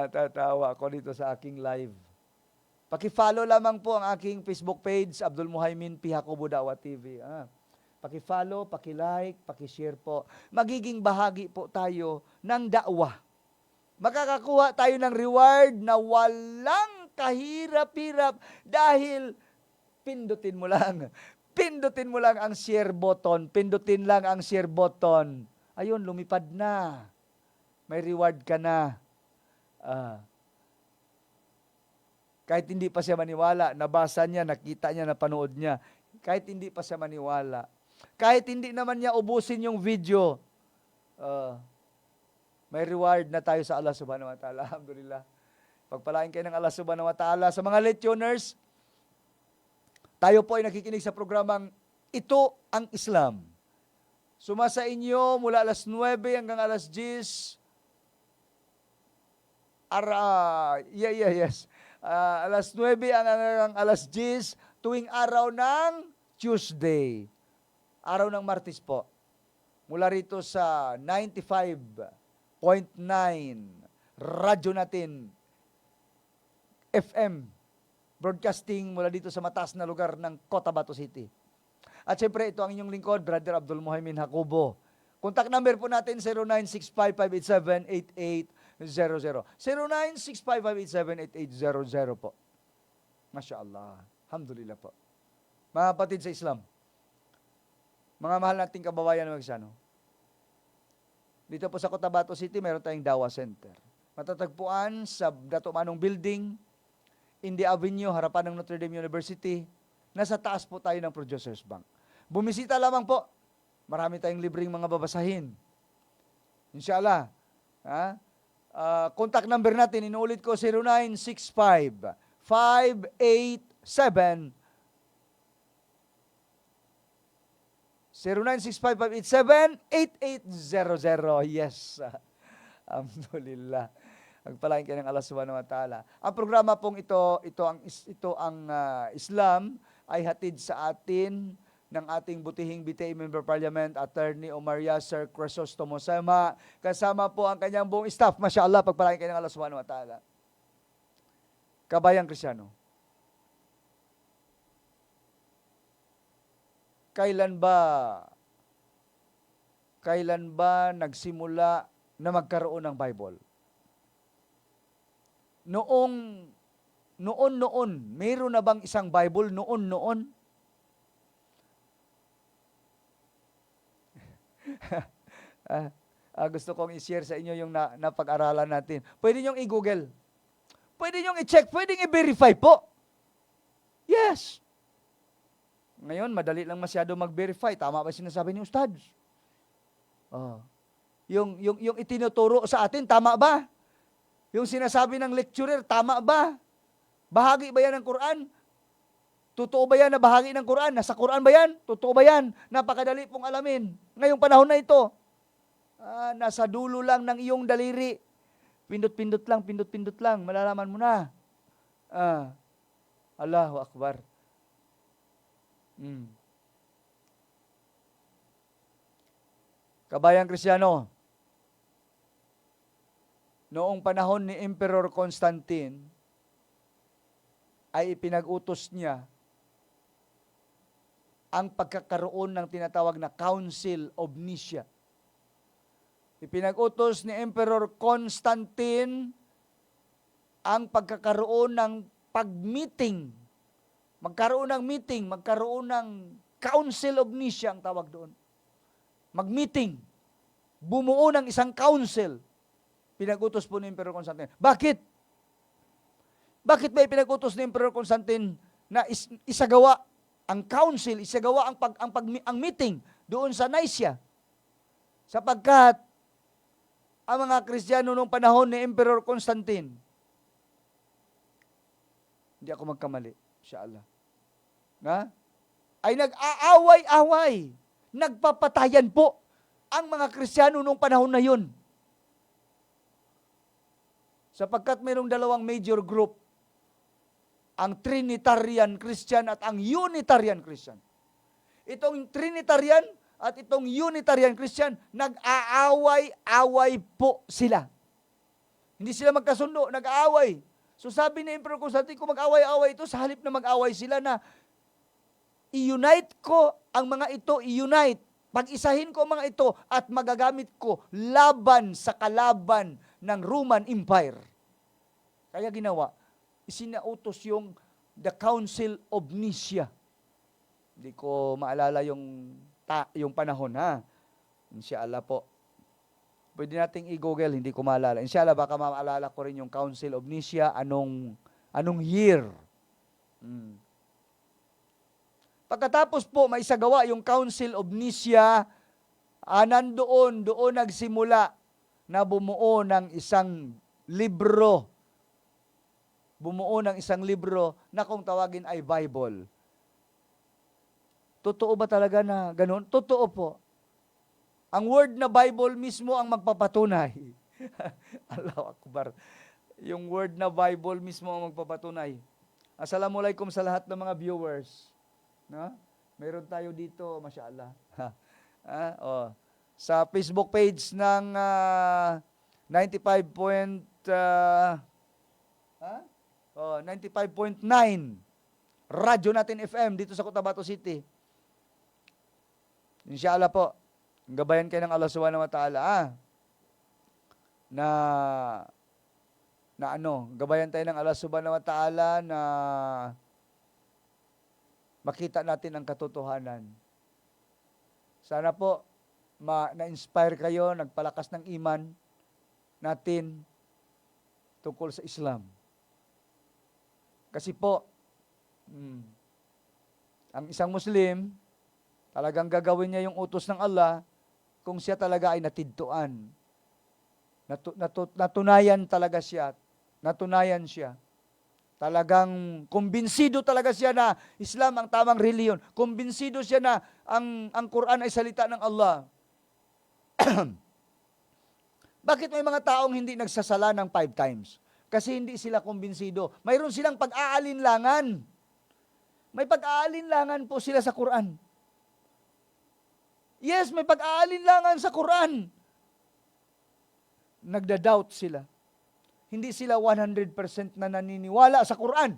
Tatawa ako dito sa aking live. Paki-follow lamang po ang aking Facebook page, Abdul Muhaymin P. Jacobo Dawa TV. Paki-follow, paki-like, paki-share po. Magiging bahagi po tayo ng da'wah. Makakakuha tayo ng reward na walang kahirap-hirap dahil pindutin mo lang. Pindutin mo lang ang share button. Pindutin lang ang share button. Ayun, lumipad na. May reward ka na. Kahit hindi pa siya maniwala, nabasa niya, nakita niya, napanood niya. Kahit hindi pa siya maniwala. Kahit hindi naman niya ubusin yung video, may reward na tayo sa Allah subhanahu wa ta'ala. Alhamdulillah. Pagpalain kayo ng Allah subhanahu wa ta'ala. Sa mga late tuners, tayo po ay nakikinig sa programang Ito ang Islam. Sumasa inyo mula alas 9 hanggang alas 10. Alas 9 hanggang alas 10 tuwing araw ng Tuesday. Araw ng Martes po. Mula rito sa 95.9 radyo natin FM broadcasting mula dito sa mataas na lugar ng Cotabato City. At syempre ito ang inyong lingkod, Brother Abdul Muhaymin Jacobo. Contact number po natin 0965-587-8800. 0965-587-8800 po. Masya Allah. Alhamdulillah po. Mga kapatid sa Islam, mga mahal nating kababayan ng Magsano, dito po sa Cotabato City, meron tayong Dawa Center. Matatagpuan sa Dato Manong Building, India Avenue, harapan ng Notre Dame University. Nasa taas po tayo ng Producers Bank. Bumisita lamang po. Marami tayong libreng mga babasahin. Inshallah. Contact number natin, inuulit ko, 0965-587 0965-587-8800. Yes. Alhamdulillah. Pagpalain kayo ng Allah subhanahu wa ta'ala. Ang programa pong ito ang Islam ay hatid sa atin ng ating butihing BTA Member Parliament, Attorney Omar Yasser Crisostomo Sema. Kasama po ang kanyang buong staff. Masya Allah, pagpalain kayo ng Allah subhanahu wa ta'ala. Kabayang Kristyano, kailan ba nagsimula na magkaroon ng Bible? Noon, mayroon na bang isang Bible noon? Gusto kong i-share sa inyo yung napag-aralan natin. Pwede niyong i-google. Pwede niyong i-check. Pwede i-verify po. Yes. Ngayon, madali lang masyado mag-verify. Tama ba sinasabi ni Ustad? Yung itinuturo sa atin, tama ba? Yung sinasabi ng lecturer, tama ba? Bahagi ba yan ng Quran? Totoo ba yan na bahagi ng Quran? Nasa Quran ba yan? Totoo ba yan? Napakadali pong alamin. Ngayong panahon na ito, nasa dulo lang ng iyong daliri. Pindot-pindot lang. Malalaman mo na. Allahu Akbar. Kabayang Kristyano, noong panahon ni Emperor Constantine, ay ipinag-utos niya ang pagkakaroon ng tinatawag na Council of Nicaea. Ipinag-utos ni Emperor Constantine ang pagkakaroon ng pag-meeting. Magkaroon ng Council of Nicaea ang tawag doon. Mag-meeting. Bumuo ng isang council. Pinag-utos po ni Emperor Constantine. Bakit? Bakit ba ipinag-utos ni Emperor Constantine na isagawa ang council, isagawa ang meeting doon sa Nicaea? Sapagkat ang mga Kristiyano noong panahon ni Emperor Constantine, hindi ako magkamali, insyaAllah, ay nag-aaway-away, nagpapatayan po ang mga Kristiyano noong panahon na yun. Sapagkat mayroong dalawang major group, ang Trinitarian Christian at ang Unitarian Christian. Itong Trinitarian at itong Unitarian Christian, nag-aaway-away po sila. Hindi sila magkasundo, nag-aaway. So sabi ni Emperor Constantine, kung mag-away-away ito, sa halip na mag-away sila na i-unite ko ang mga ito, i-unite. Pag-isahin ko ang mga ito at magagamit ko laban sa kalaban ng Roman Empire. Kaya ginawa, isinautos yung the Council of Nicaea. Hindi ko maalala yung panahon, ha? Inshallah po. Pwede nating i-google, hindi ko maalala. Inshallah, baka maalala ko rin yung Council of Nicaea, anong year. Pagkatapos po, maisagawa yung Council of Nicaea, doon nagsimula na bumuo ng isang libro. Bumuo ng isang libro na kung tawagin ay Bible. Totoo ba talaga na ganun? Totoo po. Ang word na Bible mismo ang magpapatunay. Allahu Akbar. Yung word na Bible mismo ang magpapatunay. Assalamualaikum sa lahat ng mga viewers. No? Meron tayo dito, mashallah. Sa Facebook page ng 95.9 Radyo Natin FM dito sa Cotabato City. Inshallah po. Gabayan kayo ng Allah Subhanahu wa Ta'ala. Gabayan tayo ng Allah Subhanahu wa Ta'ala na makita natin ang katotohanan. Sana po na-inspire kayo, nagpalakas ng iman natin tungkol sa Islam. Kasi po, ang isang Muslim, talagang gagawin niya yung utos ng Allah kung siya talaga ay natidtuan. Natunayan talaga siya. Natunayan siya. Talagang kumbinsido talaga siya na Islam ang tamang reliyon. Kumbinsido siya na ang Quran ay salita ng Allah. Bakit may mga taong hindi nagsasala ng 5 times? Kasi hindi sila kumbinsido. Mayroon silang pag-aalinlangan. May pag-aalinlangan po sila sa Quran. Yes, may pag-aalinlangan sa Quran. Nagda-doubt sila. Hindi sila 100% na naniniwala sa Quran.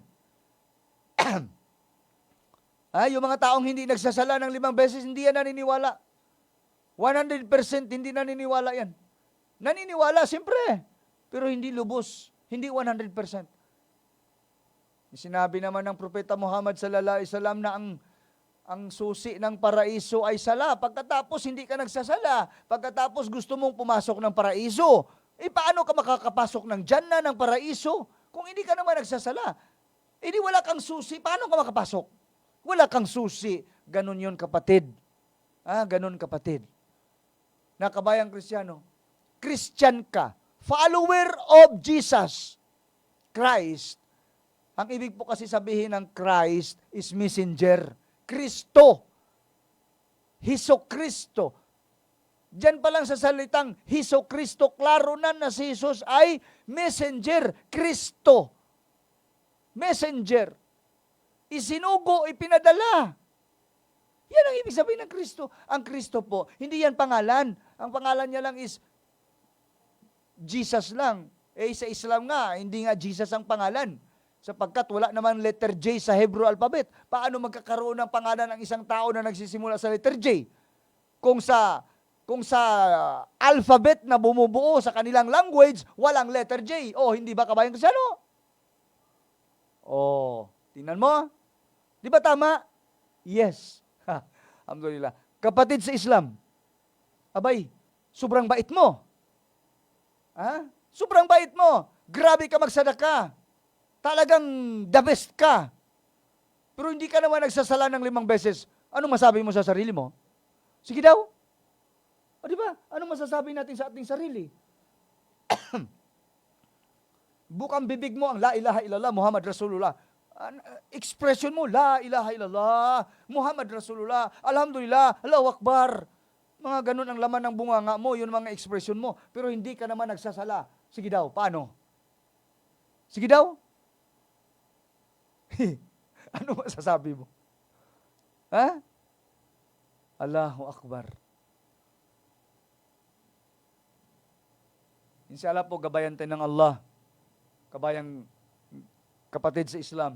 Yung mga taong hindi nagsasala ng 5 beses, hindi yan naniniwala. 100% hindi naniniwala yan. Naniniwala, siyempre. Pero hindi lubos. Hindi 100%. Sinabi naman ng Propeta Muhammad sallallahu alaihi wasallam na ang susi ng paraiso ay sala. Pagkatapos hindi ka nagsasala. Pagkatapos gusto mong pumasok ng paraiso. Paano ka makakapasok ng Jannah ng paraiso kung hindi ka naman nagsasala? Di wala kang susi. Paano ka makapasok? Wala kang susi. Ganun yun, kapatid. Ganun, kapatid. Na kabayang Kristiyano, Christian ka. Follower of Jesus Christ. Ang ibig po kasi sabihin ng Christ is messenger. Kristo. Heso Kristo. Diyan pa lang sa salitang Heso Kristo, klaro na si Jesus ay messenger. Kristo. Messenger. Isinugo, ipinadala. Yan ang ibig sabihin ng Kristo. Ang Kristo po, hindi yan pangalan. Ang pangalan niya lang is Jesus lang. Sa Islam nga, hindi nga Jesus ang pangalan. Sapagkat wala naman letter J sa Hebrew alphabet. Paano magkakaroon ng pangalan ng isang tao na nagsisimula sa letter J? Kung sa alphabet na bumubuo sa kanilang language, walang letter J. Hindi ba kabayang Kristiyano? Tingnan mo. Di ba tama? Yes. Alhamdulillah. Kapatid sa Islam, abay, sobrang bait mo. Sobrang bait mo. Grabe ka magsadaka. Talagang the best ka. Pero hindi ka naman nagsasala ng 5 beses. Anong masabi mo sa sarili mo? Sige daw. Di ba? Anong masasabi natin sa ating sarili? Bukang bibig mo ang la ilaha illallah, Muhammad Rasulullah. Expression mo, la ilaha illallah, Muhammad Rasulullah, alhamdulillah, Allahu Akbar. Mga ganun ang laman ng bunganga mo, yun mga expression mo. Pero hindi ka naman nagsasala. Sige daw, paano? Sige daw. Ano masasabi mo? Allahu Akbar. Inshallah po, gabayan tayo ng Allah. kapatid sa Islam,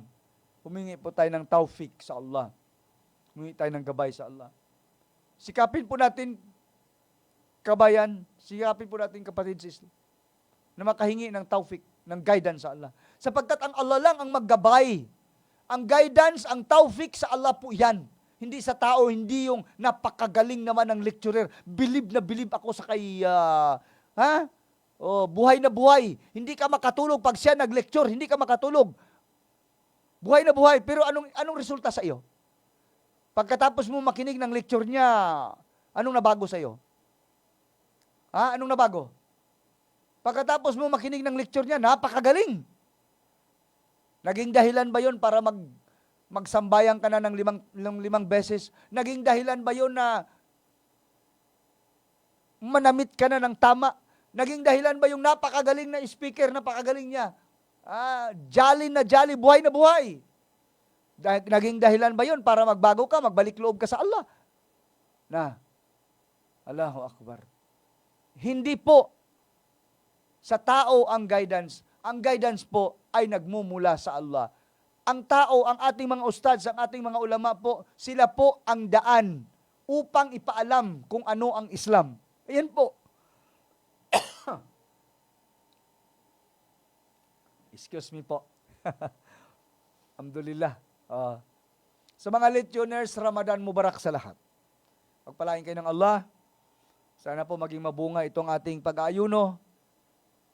humingi po tayo ng taufik sa Allah. Humingi tayo ng gabay sa Allah. Sikapin po natin, kabayan, sikapin po natin kapatid sa Islam, na makahingi ng taufik, ng guidance sa Allah. Sapagkat ang Allah lang ang maggabay. Ang guidance, ang taufik sa Allah po yan. Hindi sa tao, hindi yung napakagaling naman ng lecturer. Bilib na bilib ako sa kay, buhay na buhay. Hindi ka makatulog pag siya nag-lecture, hindi ka makatulog. Buhay na buhay, pero anong resulta sa iyo? Pagkatapos mo makinig ng lecture niya, anong nabago sa iyo? Anong nabago? Pagkatapos mo makinig ng lecture niya, napakagaling. Naging dahilan ba yon para magsambayang ka na ng limang beses? Naging dahilan ba yon na manamit ka na ng tama? Naging dahilan ba yung napakagaling na speaker, napakagaling niya? Jolly na jolly, buhay na buhay. Naging dahilan ba yon para magbago ka, magbalik loob ka sa Allah? Allahu Akbar. Hindi po sa tao ang guidance. Ang guidance po ay nagmumula sa Allah. Ang tao, ang ating mga ustads, ang ating mga ulama po, sila po ang daan upang ipaalam kung ano ang Islam. Ayan po. Excuse me po. Alhamdulillah. Sa mga listeners, Ramadan Mubarak sa lahat. Pagpalain kayo ng Allah. Sana po maging mabunga itong ating pag-aayuno.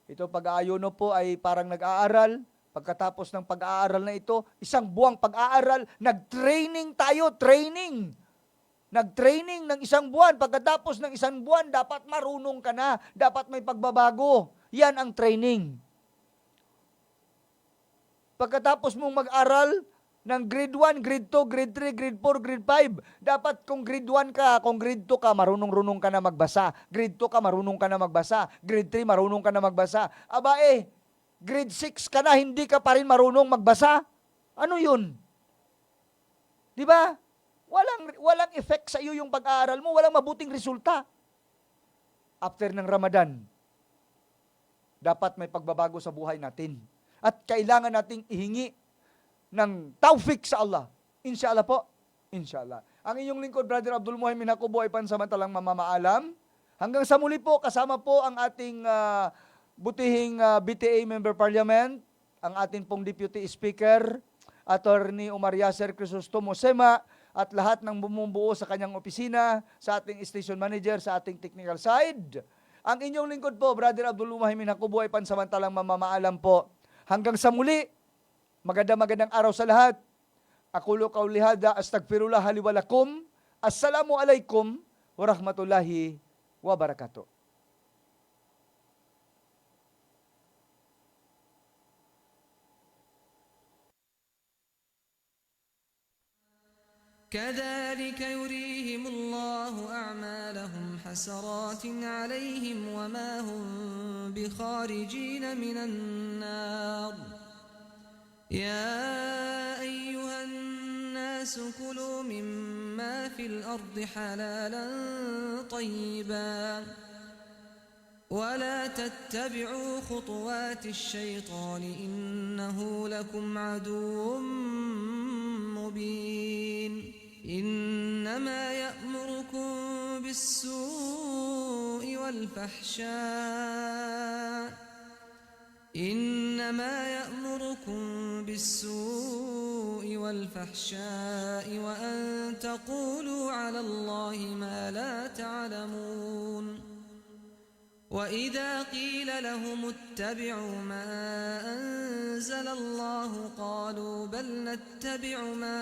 Ito pag-aayuno po ay parang nag-aaral. Pagkatapos ng pag-aaral na ito, isang buwang pag-aaral, nag-training tayo, training. Nag-training ng isang buwan. Pagkatapos ng isang buwan, dapat marunong ka na. Dapat may pagbabago. Yan ang training. Pagkatapos mong mag-aral ng grade 1, grade 2, grade 3, grade 4, grade 5, dapat kung grade 1 ka, kung grade 2 ka, marunong-runong ka na magbasa. Grade 2 ka, marunong ka na magbasa. Grade 3, marunong ka na magbasa. Grade 6 ka na, hindi ka pa rin marunong magbasa. Ano yun? Di ba? Walang effect sa iyo yung pag-aaral mo, walang mabuting resulta. After ng Ramadan, dapat may pagbabago sa buhay natin. At kailangan nating ihingi ng taufik sa Allah. Inshallah po. Inshallah. Ang inyong lingkod, Brother Abdul Muhaymin Hakubo ay pansamantalang mamamaalam. Hanggang sa muli po, kasama po ang ating butihing BTA Member Parliament, ang ating pong Deputy Speaker, Attorney Omar Yasser Crisostomo Sema, at lahat ng bumubuo sa kanyang opisina, sa ating station manager, sa ating technical side. Ang inyong lingkod po, Brother Abdul Muhaymin Hakubo ay pansamantalang mamamaalam po. Hanggang sa muli, magandang araw sa lahat. Aqulu qawli hadha, astaghfirullah li wa lakum. Assalamu alaikum warahmatullahi wabarakatuh. كذلك يريهم الله أعمالهم حسرات عليهم وما هم بخارجين من النار يا أيها الناس كلوا مما في الأرض حلالا طيبا ولا تتبعوا خطوات الشيطان إنه لكم عدو مبين إنما يأمركم بالسوء والفحشاء وأن تقولوا على الله ما لا تعلمون وإذا قيل لهم اتبعوا ما أنزل الله قالوا بل نتبع ما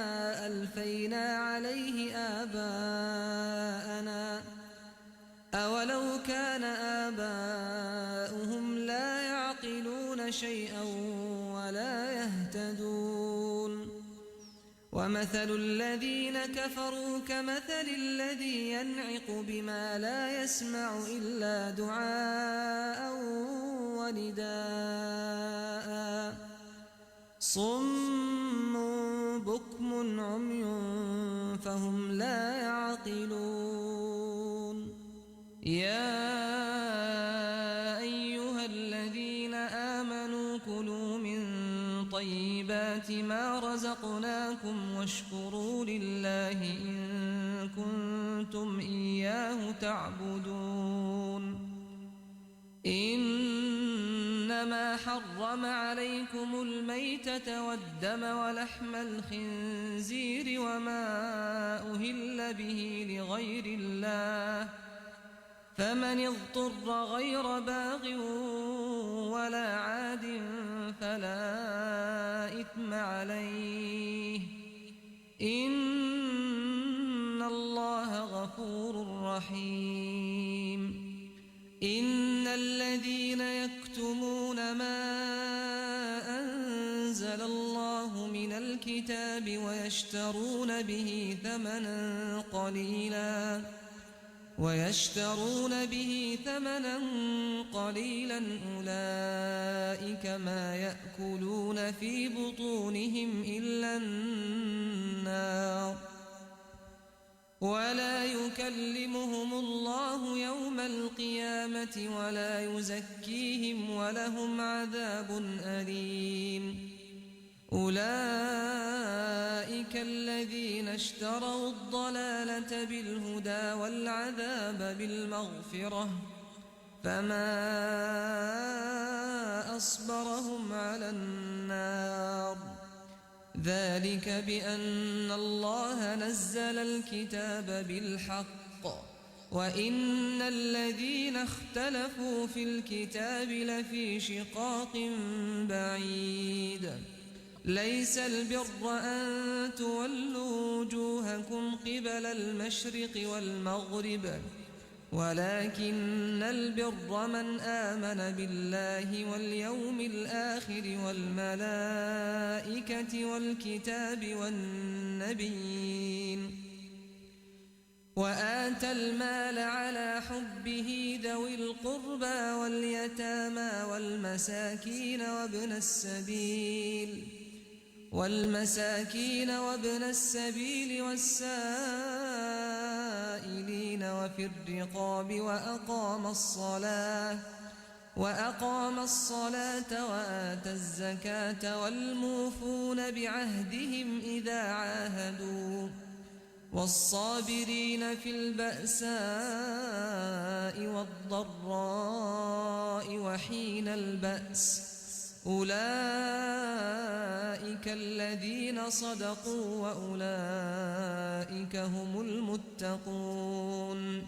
ألفينا عليه آباءنا أولو كان آباؤهم لا يعقلون شيئا ولا يهتدون ومثل الذين كفروا كمثل الذي ينعق بما لا يسمع إلا دعاء ونداء صم بكم عمي فهم لا يعقلون يا أيها الذين آمنوا كلوا من طيب طيبات ما رزقناكم واشكروا لله إن كنتم إياه تعبدون إنما حرم عليكم الميتة والدم ولحم الخنزير وما أهل به لغير الله فمن اضطر غير باغ ولا عاد فلا إثم عليه إن الله غفور رحيم إن الذين يكتمون ما أنزل الله من الكتاب ويشترون به ثمنا قليلا أولئك ما يأكلون في بطونهم إلا النار ولا يكلمهم الله يوم القيامة ولا يزكيهم ولهم عذاب أليم أولئك الذين اشتروا الضلالة بالهدى والعذاب بالمغفرة فما أصبرهم على النار ذلك بأن الله نزل الكتاب بالحق وإن الذين اختلفوا في الكتاب لفي شقاق بعيد ليس البر أن تولوا وجوهكم قبل المشرق والمغرب ولكن البر من آمن بالله واليوم الآخر والملائكة والكتاب والنبيين وآتى المال على حبه ذوي القربى واليتامى وابن السبيل والسائلين وفي الرقاب وأقام الصلاة وآتى الزكاة والموفون بعهدهم إذا عاهدوا والصابرين في البأساء والضراء وحين البأس أولئك الذين صدقوا وأولئك هم المتقون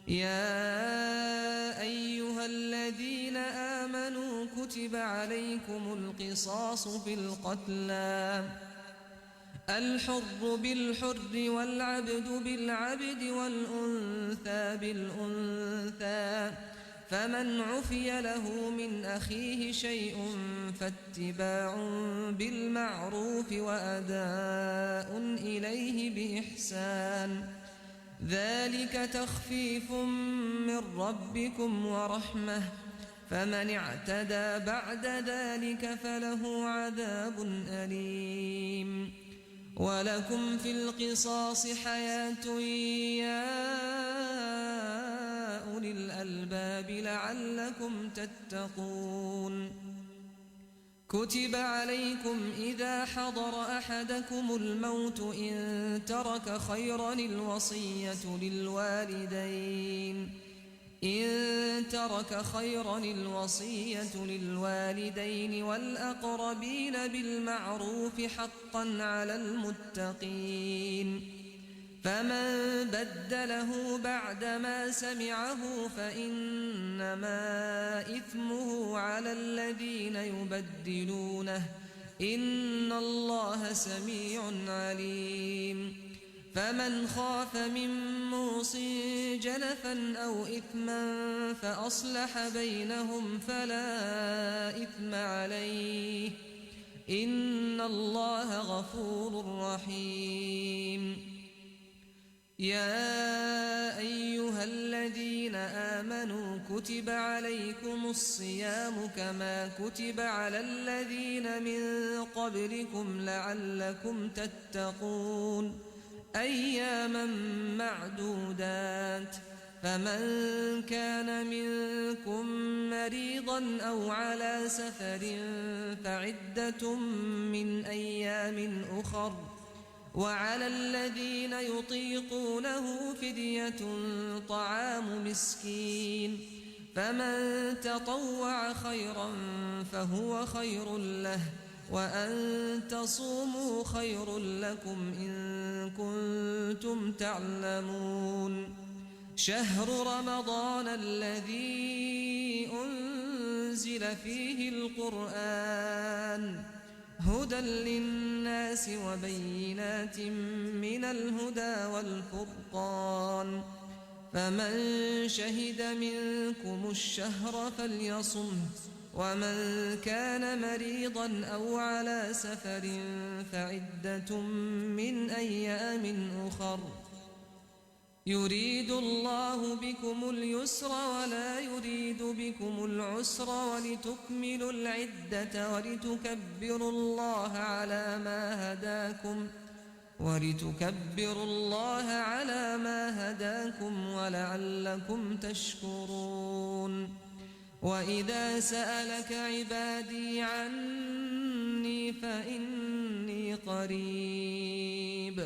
يا أيها الذين آمنوا كتب عليكم القصاص في القتلى الحر بالحر والعبد بالعبد والأنثى بالأنثى فمن عفي له من أخيه شيء فاتباع بالمعروف وأداء إليه بإحسان ذلك تخفيف من ربكم ورحمة فمن اعتدى بعد ذلك فله عذاب أليم ولكم في القصاص حياة يا أولي الألباب لعلكم تتقون كتب عليكم إذا حضر أحدكم الموت إن ترك خيرا الوصية للوالدين والأقربين بالمعروف حقا على المتقين فمن بدله بعدما سمعه فإنما إثمه على الذين يبدلونه إن الله سميع عليم فمن خاف من موص جنفا أو إثما فأصلح بينهم فلا إثم عليه إن الله غفور رحيم يا أيها الذين آمنوا كتب عليكم الصيام كما كتب على الذين من قبلكم لعلكم تتقون أياما معدودات فمن كان منكم مريضا أو على سفر فعدة من أيام أخر وعلى الذين يطيقونه فدية طعام مسكين فمن تطوع خيرا فهو خير له وأن تصوموا خير لكم إن كنتم تعلمون شهر رمضان الذي أنزل فيه القرآن هدى للناس وبينات من الهدى والفرقان فمن شهد منكم الشهر فليصمه ومن كان مريضا أو على سفر فعدة من أيام أخر يريد الله بكم اليسر ولا يريد بكم العسر ولتكملوا العدة ولتكبروا الله على ما هداكم ولعلكم تشكرون وإذا سألك عبادي عني فإني قريب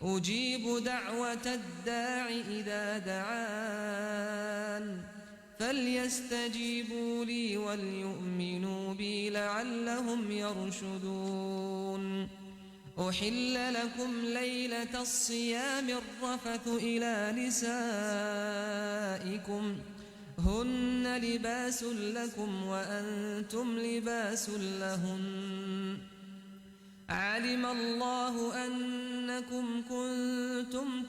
أجيب دعوة الداع إذا دعان فليستجيبوا لي وليؤمنوا بي لعلهم يرشدون أحل لكم ليلة الصيام الرفث إلى نسائكم هن لباس لكم وأنتم لباس لهن علم الله أنكم كنتم